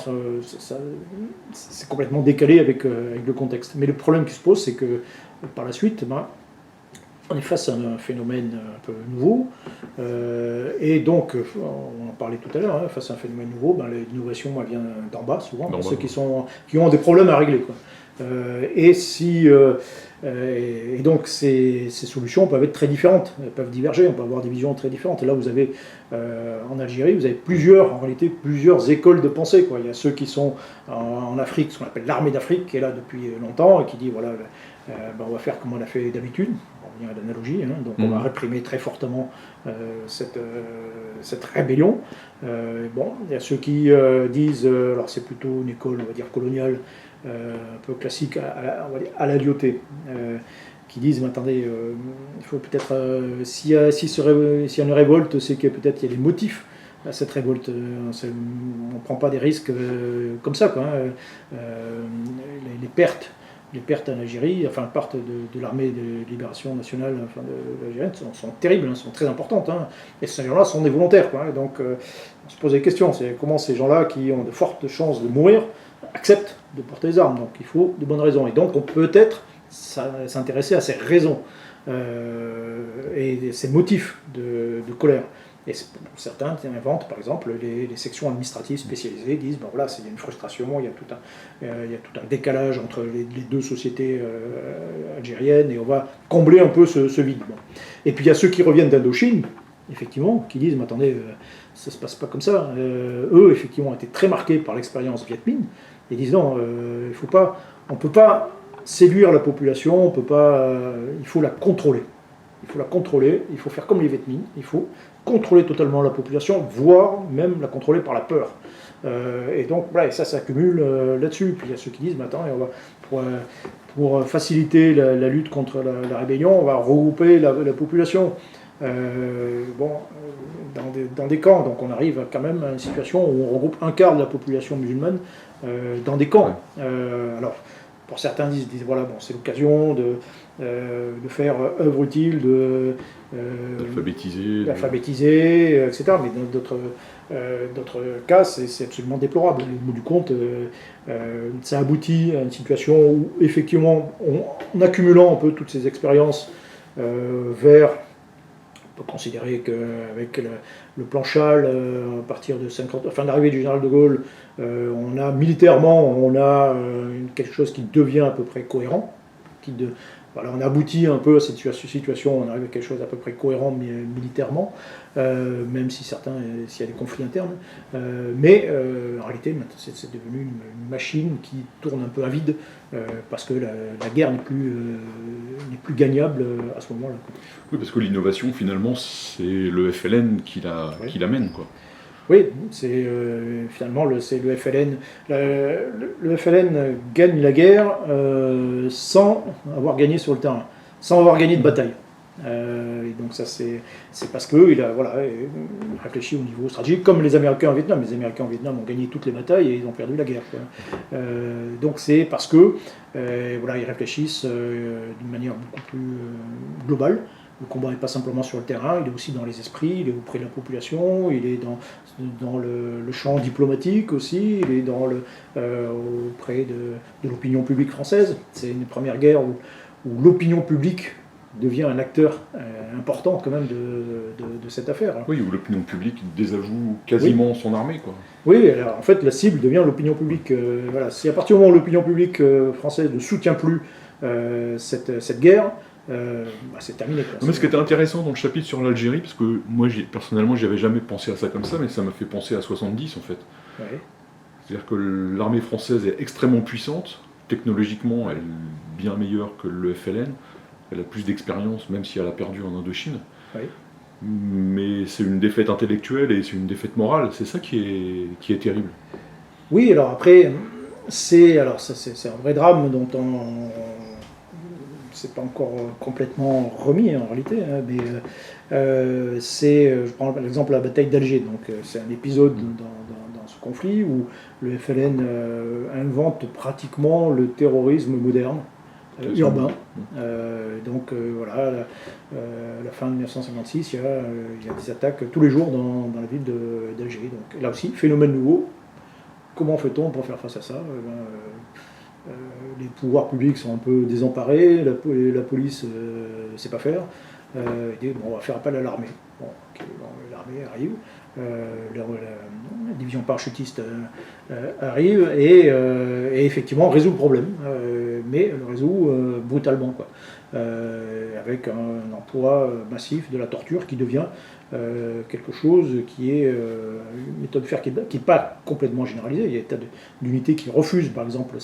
Speaker 2: c'est complètement décalé avec le contexte. Mais le problème qui se pose, c'est que par la suite, on est face à un phénomène un peu nouveau, et donc, on en parlait tout à l'heure, face à un phénomène nouveau, l'innovation vient d'en bas, souvent, ceux qui ont des problèmes à régler. Et donc, ces solutions peuvent être très différentes, elles peuvent diverger, on peut avoir des visions très différentes. Et là, vous avez, en Algérie, vous avez plusieurs écoles de pensée. Il y a ceux qui sont en Afrique, ce qu'on appelle l'armée d'Afrique, qui est là depuis longtemps, et qui dit, on va faire comme on a fait d'habitude. On revient à l'analogie, donc on va réprimer très fortement cette rébellion. Il y a ceux qui disent, alors c'est plutôt une école, on va dire coloniale, un peu classique à la Lyautey, qui disent, mais attendez, il faut peut-être, s'il y a une révolte, c'est que peut-être il y a des motifs à cette révolte. On ne prend pas des risques comme ça, les pertes en Algérie, partent de l'armée de libération nationale de l'Algérie, sont terribles, sont très importantes. Et ces gens-là sont des volontaires. Donc on se pose des questions, c'est comment ces gens-là qui ont de fortes chances de mourir acceptent de porter les armes. Donc il faut de bonnes raisons. Et donc on peut peut-être s'intéresser à ces raisons et ces motifs de colère. Et certains inventent, par exemple, les sections administratives spécialisées, disent, il y a une frustration, il y a tout un décalage entre les deux sociétés algériennes, et on va combler un peu ce vide. Et puis il y a ceux qui reviennent d'Indochine, effectivement, qui disent, mais attendez, ça ne se passe pas comme ça. Eux, effectivement, ont été très marqués par l'expérience Viet Minh, et disent, non, on ne peut pas séduire la population, il faut la contrôler. Il faut faire comme les Viet Minh, il faut contrôler totalement la population, voire même la contrôler par la peur. Et donc, ça s'accumule là-dessus. Puis il y a ceux qui disent, mais attends, pour faciliter la lutte contre la rébellion, on va regrouper la population dans des camps. Donc on arrive quand même à une situation où on regroupe un quart de la population musulmane dans des camps. Alors, pour certains disent c'est l'occasion de faire œuvre utile, d'alphabétiser, etc. Mais dans d'autres cas, c'est absolument déplorable. Au bout du compte, ça aboutit à une situation où, effectivement, en accumulant un peu toutes ces expériences on peut considérer qu'avec le plan Châle, à partir de l'arrivée du général de Gaulle, on a quelque chose qui devient à peu près cohérent. On aboutit un peu à cette situation, on arrive à quelque chose d'à peu près cohérent militairement, même si s'il y a des conflits internes. Mais en réalité, c'est devenu une machine qui tourne un peu à vide, parce que la guerre n'est plus gagnable à ce moment-là.
Speaker 1: Oui, parce que l'innovation, finalement, c'est le FLN qui l'amène, quoi.
Speaker 2: Oui, finalement c'est le FLN. Le FLN gagne la guerre sans avoir gagné sur le terrain, sans avoir gagné de bataille. Et donc ça c'est parce qu'il a réfléchi au niveau stratégique, comme les Américains en Vietnam. Les Américains en Vietnam ont gagné toutes les batailles et ils ont perdu la guerre. Donc c'est parce que ils réfléchissent d'une manière beaucoup plus globale. Le combat n'est pas simplement sur le terrain, il est aussi dans les esprits, il est auprès de la population, il est dans le champ diplomatique aussi, il est auprès de l'opinion publique française. C'est une première guerre où l'opinion publique devient un acteur important quand même de cette affaire.
Speaker 1: Oui, où l'opinion publique désavoue quasiment son armée, quoi.
Speaker 2: Oui, alors, en fait, la cible devient l'opinion publique. Voilà. Si à partir du moment où l'opinion publique française ne soutient plus cette guerre, c'est terminé. Quoi.
Speaker 1: Mais ce qui était intéressant dans le chapitre sur l'Algérie, parce que moi, personnellement, j'y avais jamais pensé à ça comme ça, mais ça m'a fait penser à 70, en fait.
Speaker 2: Ouais.
Speaker 1: C'est-à-dire que l'armée française est extrêmement puissante, technologiquement, elle est bien meilleure que le FLN, elle a plus d'expérience, même si elle a perdu en Indochine.
Speaker 2: Ouais.
Speaker 1: Mais c'est une défaite intellectuelle et c'est une défaite morale, c'est ça qui est terrible.
Speaker 2: Oui, alors après, c'est un vrai drame dont c'est pas encore complètement remis en réalité, hein, mais je prends l'exemple de la bataille d'Alger, donc c'est un épisode dans ce conflit où le FLN invente pratiquement le terrorisme moderne, urbain. Donc voilà, la fin de 1956, il y a des attaques tous les jours dans la ville d'Alger. Donc là aussi, phénomène nouveau. Comment fait-on pour faire face à ça? Les pouvoirs publics sont un peu désemparés, la police ne sait pas faire. Dit, bon, on va faire appel à l'armée. Bon, okay, l'armée arrive, la division parachutiste arrive et effectivement résout le problème, mais le résout brutalement, quoi. Avec un emploi massif de la torture qui devient quelque chose qui est une méthode de faire qui n'est pas complètement généralisée. Il y a des tas d'unités qui refusent, par exemple,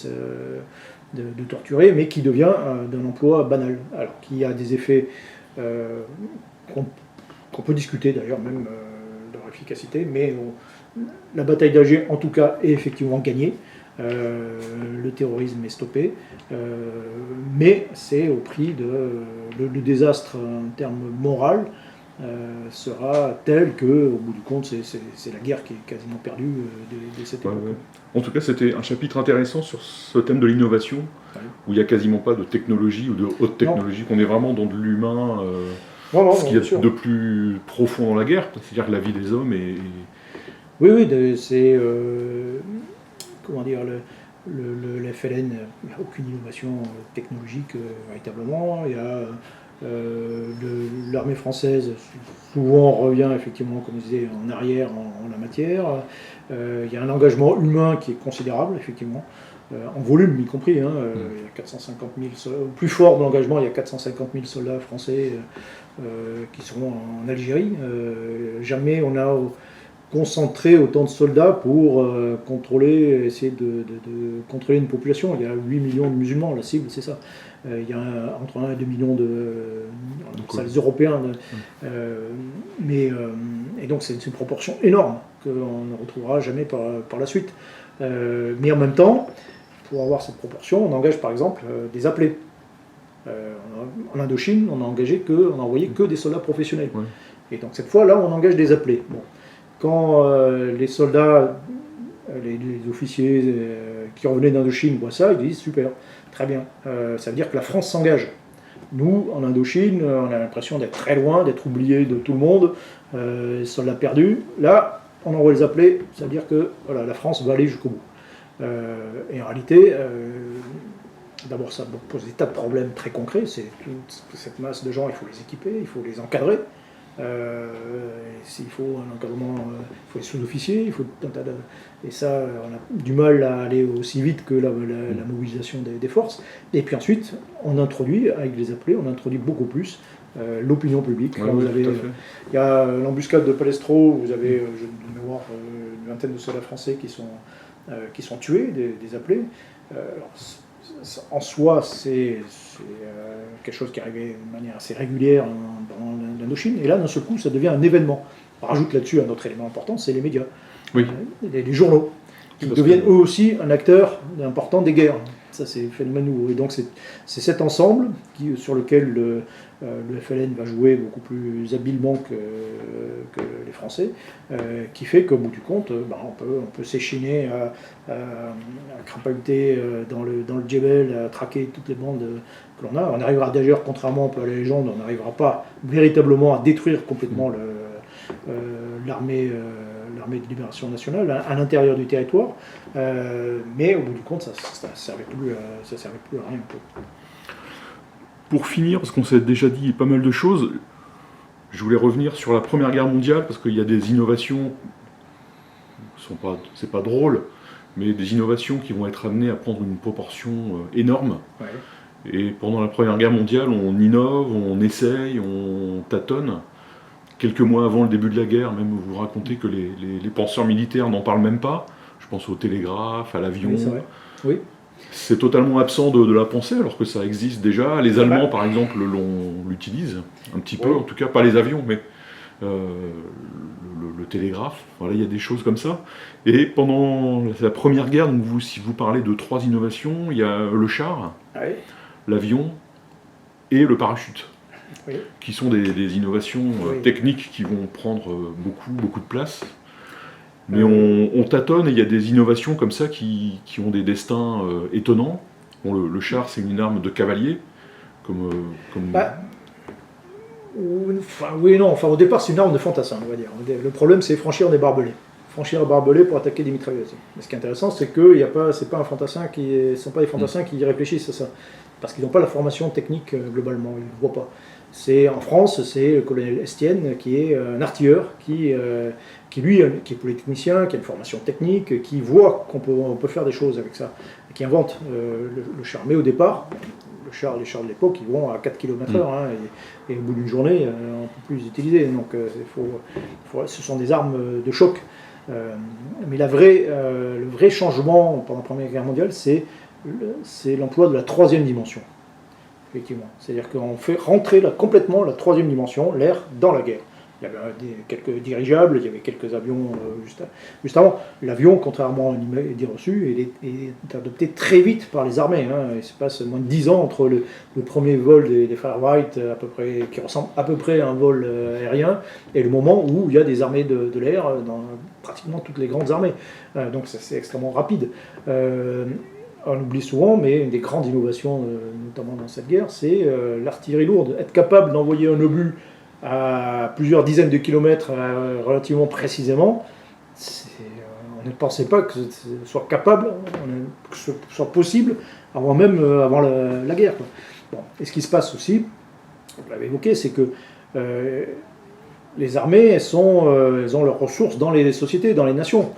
Speaker 2: de torturer, mais qui devient d'un emploi banal. Alors, qui a des effets qu'on peut discuter d'ailleurs, même de leur efficacité, mais la bataille d'Alger, en tout cas, est effectivement gagnée. Le terrorisme est stoppé, mais c'est au prix le désastre en termes moral sera tel que, au bout du compte, c'est la guerre qui est quasiment perdue de cette époque.
Speaker 1: Ouais. En tout cas, c'était un chapitre intéressant sur ce thème de l'innovation, où il n'y a quasiment pas de technologie ou de haute technologie, qu'on est vraiment dans de l'humain, ce qu'il y a de plus profond dans la guerre, c'est-à-dire que la vie des hommes est...
Speaker 2: Oui, c'est... comment dire, le FLN, il n'y a aucune innovation technologique véritablement. Il y a l'armée française souvent revient effectivement, comme je disais, en arrière en la matière. Il y a un engagement humain qui est considérable, effectivement, en volume y compris. Il y a 450 000 soldats, au plus fort de l'engagement, il y a 450 000 soldats français qui seront en Algérie. Jamais on a concentrer autant de soldats pour essayer de contrôler une population. Il y a 8 millions de musulmans, la cible c'est ça. Il y a entre 1 et 2 millions les Européens. Et donc c'est une proportion énorme qu'on ne retrouvera jamais par la suite. Mais en même temps, pour avoir cette proportion, on engage par exemple des appelés. En Indochine, on a envoyé que des soldats professionnels. Ouais. Et donc cette fois-là, on engage des appelés. Bon. Quand les soldats, les officiers qui revenaient d'Indochine voient ça, ils disent super, très bien, ça veut dire que la France s'engage. Nous, en Indochine, on a l'impression d'être très loin, d'être oubliés de tout le monde, les soldats perdus. Là, on envoie les appelés, ça veut dire que voilà, la France va aller jusqu'au bout. Et en réalité, d'abord ça pose des tas de problèmes très concrets, c'est toute cette masse de gens, il faut les équiper, il faut les encadrer. S'il faut un encadrement, il faut les sous-officiers, il faut un tas de... Et ça, on a du mal à aller aussi vite que la mobilisation des forces. Et puis ensuite, on introduit, avec les appelés, on introduit beaucoup plus l'opinion publique.
Speaker 1: Ouais,
Speaker 2: il y a l'embuscade de Palestro, vous avez de mémoire une vingtaine de soldats français qui sont tués, des appelés. En soi, c'est quelque chose qui arrivait de manière assez régulière dans l'Indochine, et là, d'un seul coup, ça devient un événement. On rajoute là-dessus un autre élément important, c'est les médias, les journaux, qui deviennent eux aussi un acteur important des guerres. Ça, c'est un phénomène nouveau. Et donc, c'est cet ensemble sur lequel le FLN va jouer beaucoup plus habilement que les Français, qui fait qu'au bout du compte, on peut s'échiner à crapahuter dans le Djebel, à traquer toutes les bandes que l'on a. On arrivera d'ailleurs, contrairement à la légende, on n'arrivera pas véritablement à détruire complètement l'armée de libération nationale à l'intérieur du territoire, mais au bout du compte, ça ne servait plus à rien.
Speaker 1: pour finir, parce qu'on s'est déjà dit pas mal de choses, je voulais revenir sur la Première Guerre mondiale, parce qu'il y a des innovations, c'est pas drôle, mais des innovations qui vont être amenées à prendre une proportion énorme.
Speaker 2: Ouais.
Speaker 1: Et pendant la Première Guerre mondiale, on innove, on essaye, on tâtonne. Quelques mois avant le début de la guerre, même vous racontez que les penseurs militaires n'en parlent même pas. Je pense au télégraphe, à l'avion.
Speaker 2: Oui, c'est vrai. Oui.
Speaker 1: C'est totalement absent de la pensée, alors que ça existe déjà. Les Allemands, par exemple, l'utilisent un petit peu, en tout cas pas les avions, mais le télégraphe. Voilà, il y a des choses comme ça. Et pendant la Première Guerre, donc si vous parlez de 3 innovations, il y a le char, l'avion et le parachute, qui sont des innovations techniques qui vont prendre beaucoup de place. Mais on tâtonne et il y a des innovations comme ça qui ont des destins étonnants. Bon, le char, c'est une arme de cavalier,
Speaker 2: oui et non. Enfin, au départ, c'est une arme de fantassin, on va dire. Le problème, c'est franchir des barbelés. Franchir un barbelé pour attaquer des mitrailleuses. Mais ce qui est intéressant, c'est que ce ne sont pas des fantassins qui réfléchissent à ça. Parce qu'ils n'ont pas la formation technique globalement, ils ne le voient pas. En France, c'est le colonel Estienne qui est un artilleur, qui est polytechnicien, qui a une formation technique, qui voit qu'on peut faire des choses avec ça, et qui invente le char. Mais au départ, les chars de l'époque, ils vont à 4 km/h, et au bout d'une journée, on ne peut plus les utiliser. Donc ce sont des armes de choc. Mais le vrai changement pendant la Première Guerre mondiale, c'est l'emploi de la 3e dimension. Effectivement. C'est-à-dire qu'on fait rentrer complètement la 3e dimension, l'air, dans la guerre. Il y avait quelques dirigeables, il y avait quelques avions juste avant. L'avion, contrairement à une idée reçue, est adopté très vite par les armées. Il se passe moins de 10 ans entre le premier vol des Firewright, qui ressemble à peu près à un vol aérien, et le moment où il y a des armées de l'air dans pratiquement toutes les grandes armées. Donc c'est extrêmement rapide. On oublie souvent, mais une des grandes innovations, notamment dans cette guerre, c'est l'artillerie lourde. Être capable d'envoyer un obus à plusieurs dizaines de kilomètres relativement précisément, on ne pensait pas que ce soit capable, que ce soit possible avant la guerre. Bon. Et ce qui se passe aussi, vous l'avez évoqué, c'est que les armées, elles ont leurs ressources dans les sociétés, dans les nations.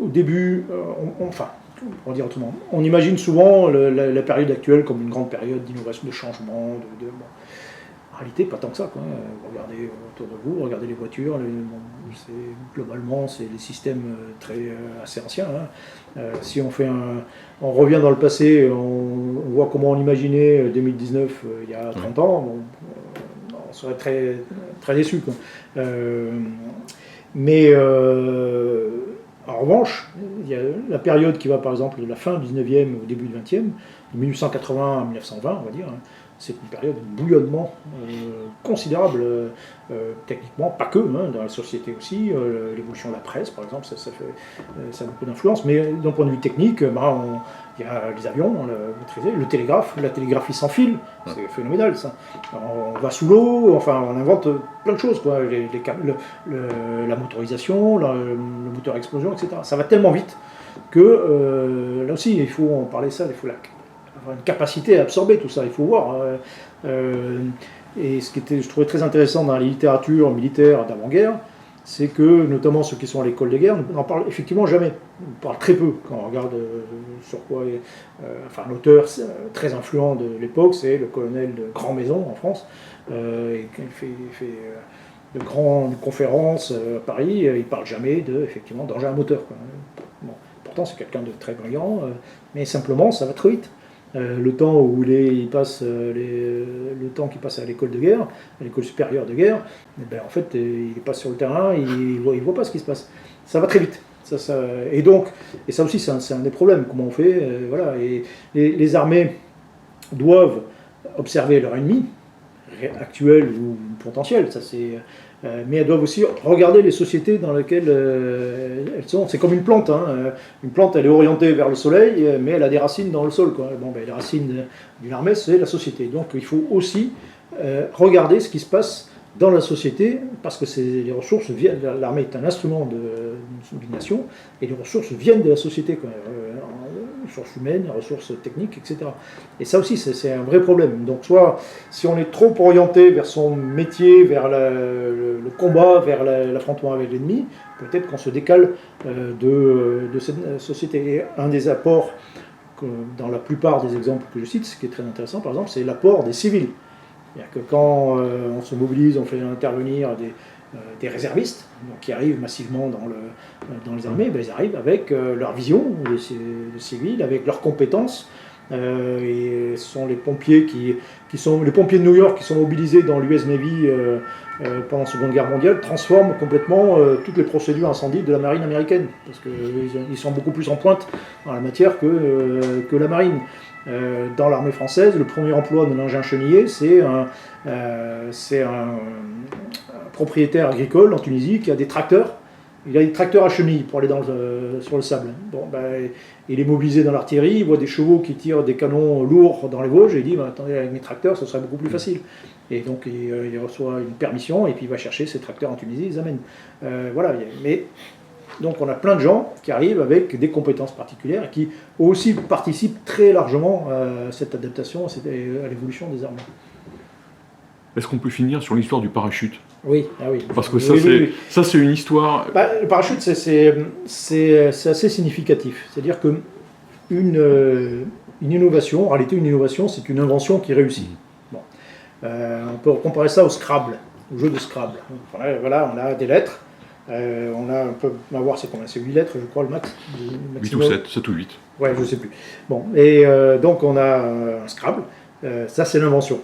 Speaker 2: Au début, on va dire autrement, on imagine souvent la période actuelle comme une grande période d'innovation, de changement. En réalité, pas tant que ça. Regardez autour de vous, regardez les voitures, globalement, c'est des systèmes assez anciens. Si on revient dans le passé, on voit comment on imaginait 2019 il y a 30 ans, on serait très, très déçu. En revanche, il y a la période qui va par exemple de la fin du 19e au début du 20e, de 1880 à 1920, on va dire, c'est une période de bouillonnement considérable, techniquement, pas que, dans la société aussi, l'évolution de la presse par exemple, ça a beaucoup d'influence, mais d'un point de vue technique, il y a les avions, le télégraphe, la télégraphie sans fil, c'est phénoménal ça. On va sous l'eau, on invente plein de choses, la motorisation, le moteur à explosion, etc. Ça va tellement vite que là aussi, il faut en parler ça, il faut avoir une capacité à absorber tout ça, il faut voir. Et ce qui je trouvais très intéressant dans la littérature militaire d'avant-guerre, c'est que, notamment ceux qui sont à l'école des guerres, n'en parlent effectivement jamais. On parle très peu quand on regarde sur quoi l'auteur très influent de l'époque, c'est le colonel de Grand Maison en France, et qui fait de grandes conférences à Paris, il ne parle jamais effectivement, danger à moteur. Bon, pourtant, c'est quelqu'un de très brillant, mais simplement, ça va très vite. Le temps où il passe le temps qu'il passe à l'école de guerre, à l'école supérieure de guerre, en fait, il n'est pas sur le terrain, il voit pas ce qui se passe. Ça va très vite. Et ça aussi, c'est un des problèmes. Comment on fait et les armées doivent observer leur ennemi, actuel ou potentiel, mais elles doivent aussi regarder les sociétés dans lesquelles elles sont. C'est comme une plante. Une plante, elle est orientée vers le soleil, mais elle a des racines dans le sol. Les racines d'une armée, c'est la société. Donc il faut aussi regarder ce qui se passe dans la société, parce que les ressources viennent. L'armée est un instrument d'une nation, et les ressources viennent de la société. ressources humaines, ressources techniques, etc. Et ça aussi, c'est un vrai problème. Donc soit, si on est trop orienté vers son métier, vers le combat, vers l'affrontement avec l'ennemi, peut-être qu'on se décale de cette société. Et un des apports, dans la plupart des exemples que je cite, ce qui est très intéressant, par exemple, c'est l'apport des civils. C'est-à-dire que quand on se mobilise, on fait intervenir des réservistes, donc qui arrivent massivement dans les armées, ben ils arrivent avec leur vision, les civils, avec leurs compétences. Et ce sont les pompiers les pompiers de New York qui sont mobilisés dans l'US Navy pendant la Seconde Guerre mondiale, transforment complètement toutes les procédures incendie de la marine américaine, parce qu'ils sont beaucoup plus en pointe dans la matière que la marine. Dans l'armée française, le premier emploi de l'engin chenillé, c'est un propriétaire agricole en Tunisie qui a des tracteurs. Il a des tracteurs à chenilles pour aller sur le sable. Bon, ben, il est mobilisé dans l'artillerie, il voit des chevaux qui tirent des canons lourds dans les Vosges, et il dit ben, attendez, avec mes tracteurs, ce serait beaucoup plus facile. Et donc il reçoit une permission, et puis il va chercher ses tracteurs en Tunisie, ils les amènent. Voilà, mais donc on a plein de gens qui arrivent avec des compétences particulières et qui aussi participent très largement à cette adaptation, à l'évolution des armes.
Speaker 1: Est-ce qu'on peut finir sur l'histoire du parachute ?
Speaker 2: Oui, ah oui.
Speaker 1: Parce que ça, c'est une histoire...
Speaker 2: Bah, le parachute, c'est assez significatif. C'est-à-dire que une innovation, en réalité une innovation, c'est une invention qui réussit. Bon. On peut comparer ça au Scrabble, au jeu de Scrabble. Voilà, on a des lettres. On peut avoir, c'est combien ? C'est 8 lettres, je crois, le max.
Speaker 1: 8 ou 7, 7 ou 8.
Speaker 2: Ouais, je sais plus. Bon, et donc on a un Scrabble. Ça, c'est l'invention.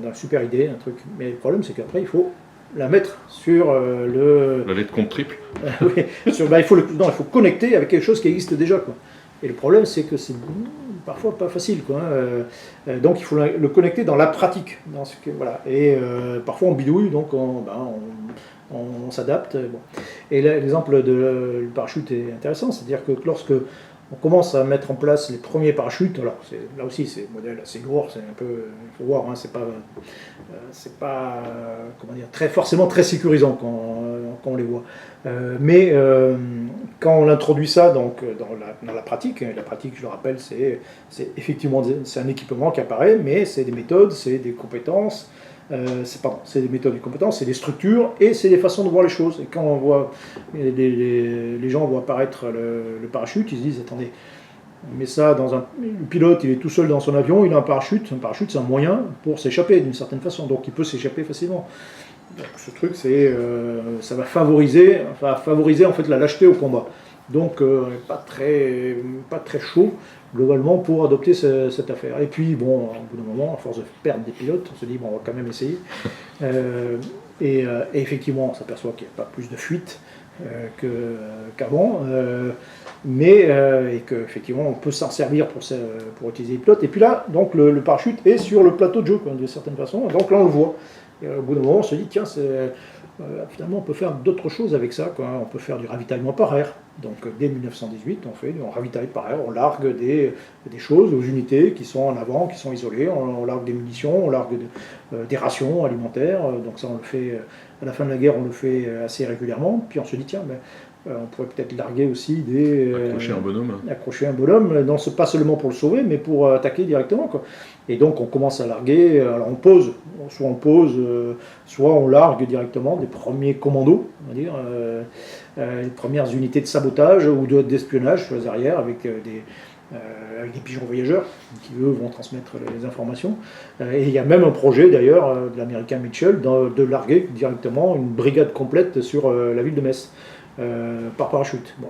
Speaker 2: On a une super idée, un truc. Mais le problème, c'est qu'après, il faut la mettre sur
Speaker 1: La lettre compte triple.
Speaker 2: Oui, il faut connecter avec quelque chose qui existe déjà, quoi. Et le problème, c'est que c'est parfois pas facile, quoi. Donc il faut le connecter dans la pratique. Voilà. Et parfois on bidouille, donc on s'adapte. Bon. Et l'exemple du parachute est intéressant, c'est-à-dire que lorsque on commence à mettre en place les premiers parachutes, alors là aussi c'est un modèle assez lourd, c'est un peu, il faut voir, hein, c'est pas comment dire, forcément très sécurisant quand on les voit. Mais quand on introduit ça donc, dans la pratique, je le rappelle, c'est effectivement c'est un équipement qui apparaît, mais c'est des méthodes, c'est des compétences. C'est des méthodes et des compétences, c'est des structures et c'est des façons de voir les choses. Et quand on voit les gens voient apparaître le parachute, ils se disent attendez, on met ça le pilote, il est tout seul dans son avion, il a un parachute. Un parachute, c'est un moyen pour s'échapper d'une certaine façon, donc il peut s'échapper facilement. Donc ce truc, ça va favoriser en fait la lâcheté au combat. Donc pas très chaud globalement pour adopter cette affaire. Et puis bon, au bout d'un moment, à force de perdre des pilotes, on se dit bon, on va quand même essayer. Et effectivement, on s'aperçoit qu'il n'y a pas plus de fuite qu'avant, et qu'effectivement on peut s'en servir pour utiliser les pilotes. Et puis là, donc le parachute est sur le plateau de jeu, quoi, d'une certaine façon. Donc là, on le voit. Et au bout d'un moment, on se dit tiens, finalement, on peut faire d'autres choses avec ça, quoi. On peut faire du ravitaillement par air. Donc, dès 1918, on ravitaille par air, on largue des choses aux unités qui sont en avant, qui sont isolées. On largue des munitions, on largue des rations alimentaires. Donc, ça, on le fait à la fin de la guerre, on le fait assez régulièrement. Puis, on se dit tiens, on pourrait peut-être larguer aussi
Speaker 1: accrocher un bonhomme.
Speaker 2: Accrocher un bonhomme, non, c'est pas seulement pour le sauver, mais pour attaquer directement, quoi. Et donc on commence à larguer, alors soit on largue directement des premiers commandos, on va dire, les premières unités de sabotage ou d'espionnage sur les arrières avec des pigeons voyageurs qui eux vont transmettre les informations. Et il y a même un projet d'ailleurs de l'américain Mitchell de larguer directement une brigade complète sur la ville de Metz. Par parachute. Bon,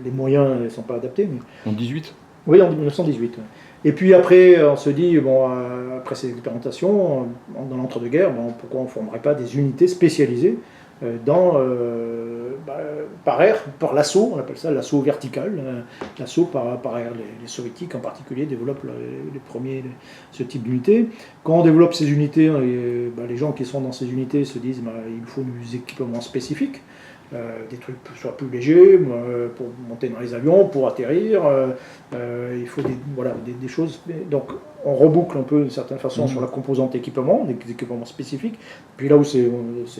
Speaker 2: les moyens ne sont pas adaptés. Mais...
Speaker 1: En 18 ?
Speaker 2: Oui, en 1918. Et puis après, on se dit, après ces expérimentations, dans l'entre-deux-guerres, pourquoi on ne formerait pas des unités spécialisées par air, par l'assaut, on appelle ça l'assaut vertical, l'assaut par air. Les soviétiques en particulier développent les premiers ce type d'unités. Quand on développe ces unités, les gens qui sont dans ces unités se disent il faut des équipements spécifiques. Des trucs soit plus légers pour monter dans les avions, pour atterrir, il faut des choses. Donc on reboucle un peu d'une certaine façon sur la composante équipement, des équipements spécifiques. Puis là où c'est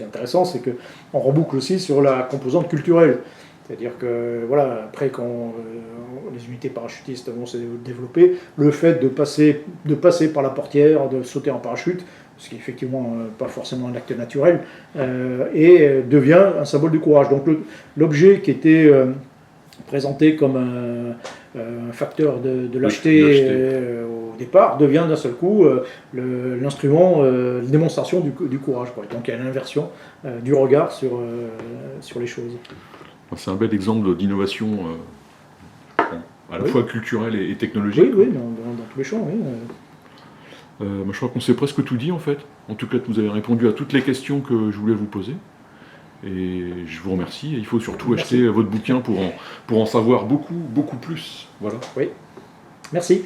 Speaker 2: intéressant, c'est qu'on reboucle aussi sur la composante culturelle. C'est-à-dire que, voilà, après, quand les unités parachutistes vont se développer, le fait de passer par la portière, de sauter en parachute, ce qui est effectivement pas forcément un acte naturel, et devient un symbole du courage. Donc l'objet qui était présenté comme un facteur de lâcheté au départ devient d'un seul coup l'instrument, la démonstration du courage, quoi. Donc il y a l'inversion du regard sur les choses.
Speaker 1: C'est un bel exemple d'innovation à la fois culturelle et technologique.
Speaker 2: Oui, dans tous les champs, oui.
Speaker 1: Je crois qu'on s'est presque tout dit en fait. En tout cas, vous avez répondu à toutes les questions que je voulais vous poser. Et je vous remercie. Et il faut surtout acheter votre bouquin pour en savoir beaucoup plus. Voilà.
Speaker 2: Oui, merci.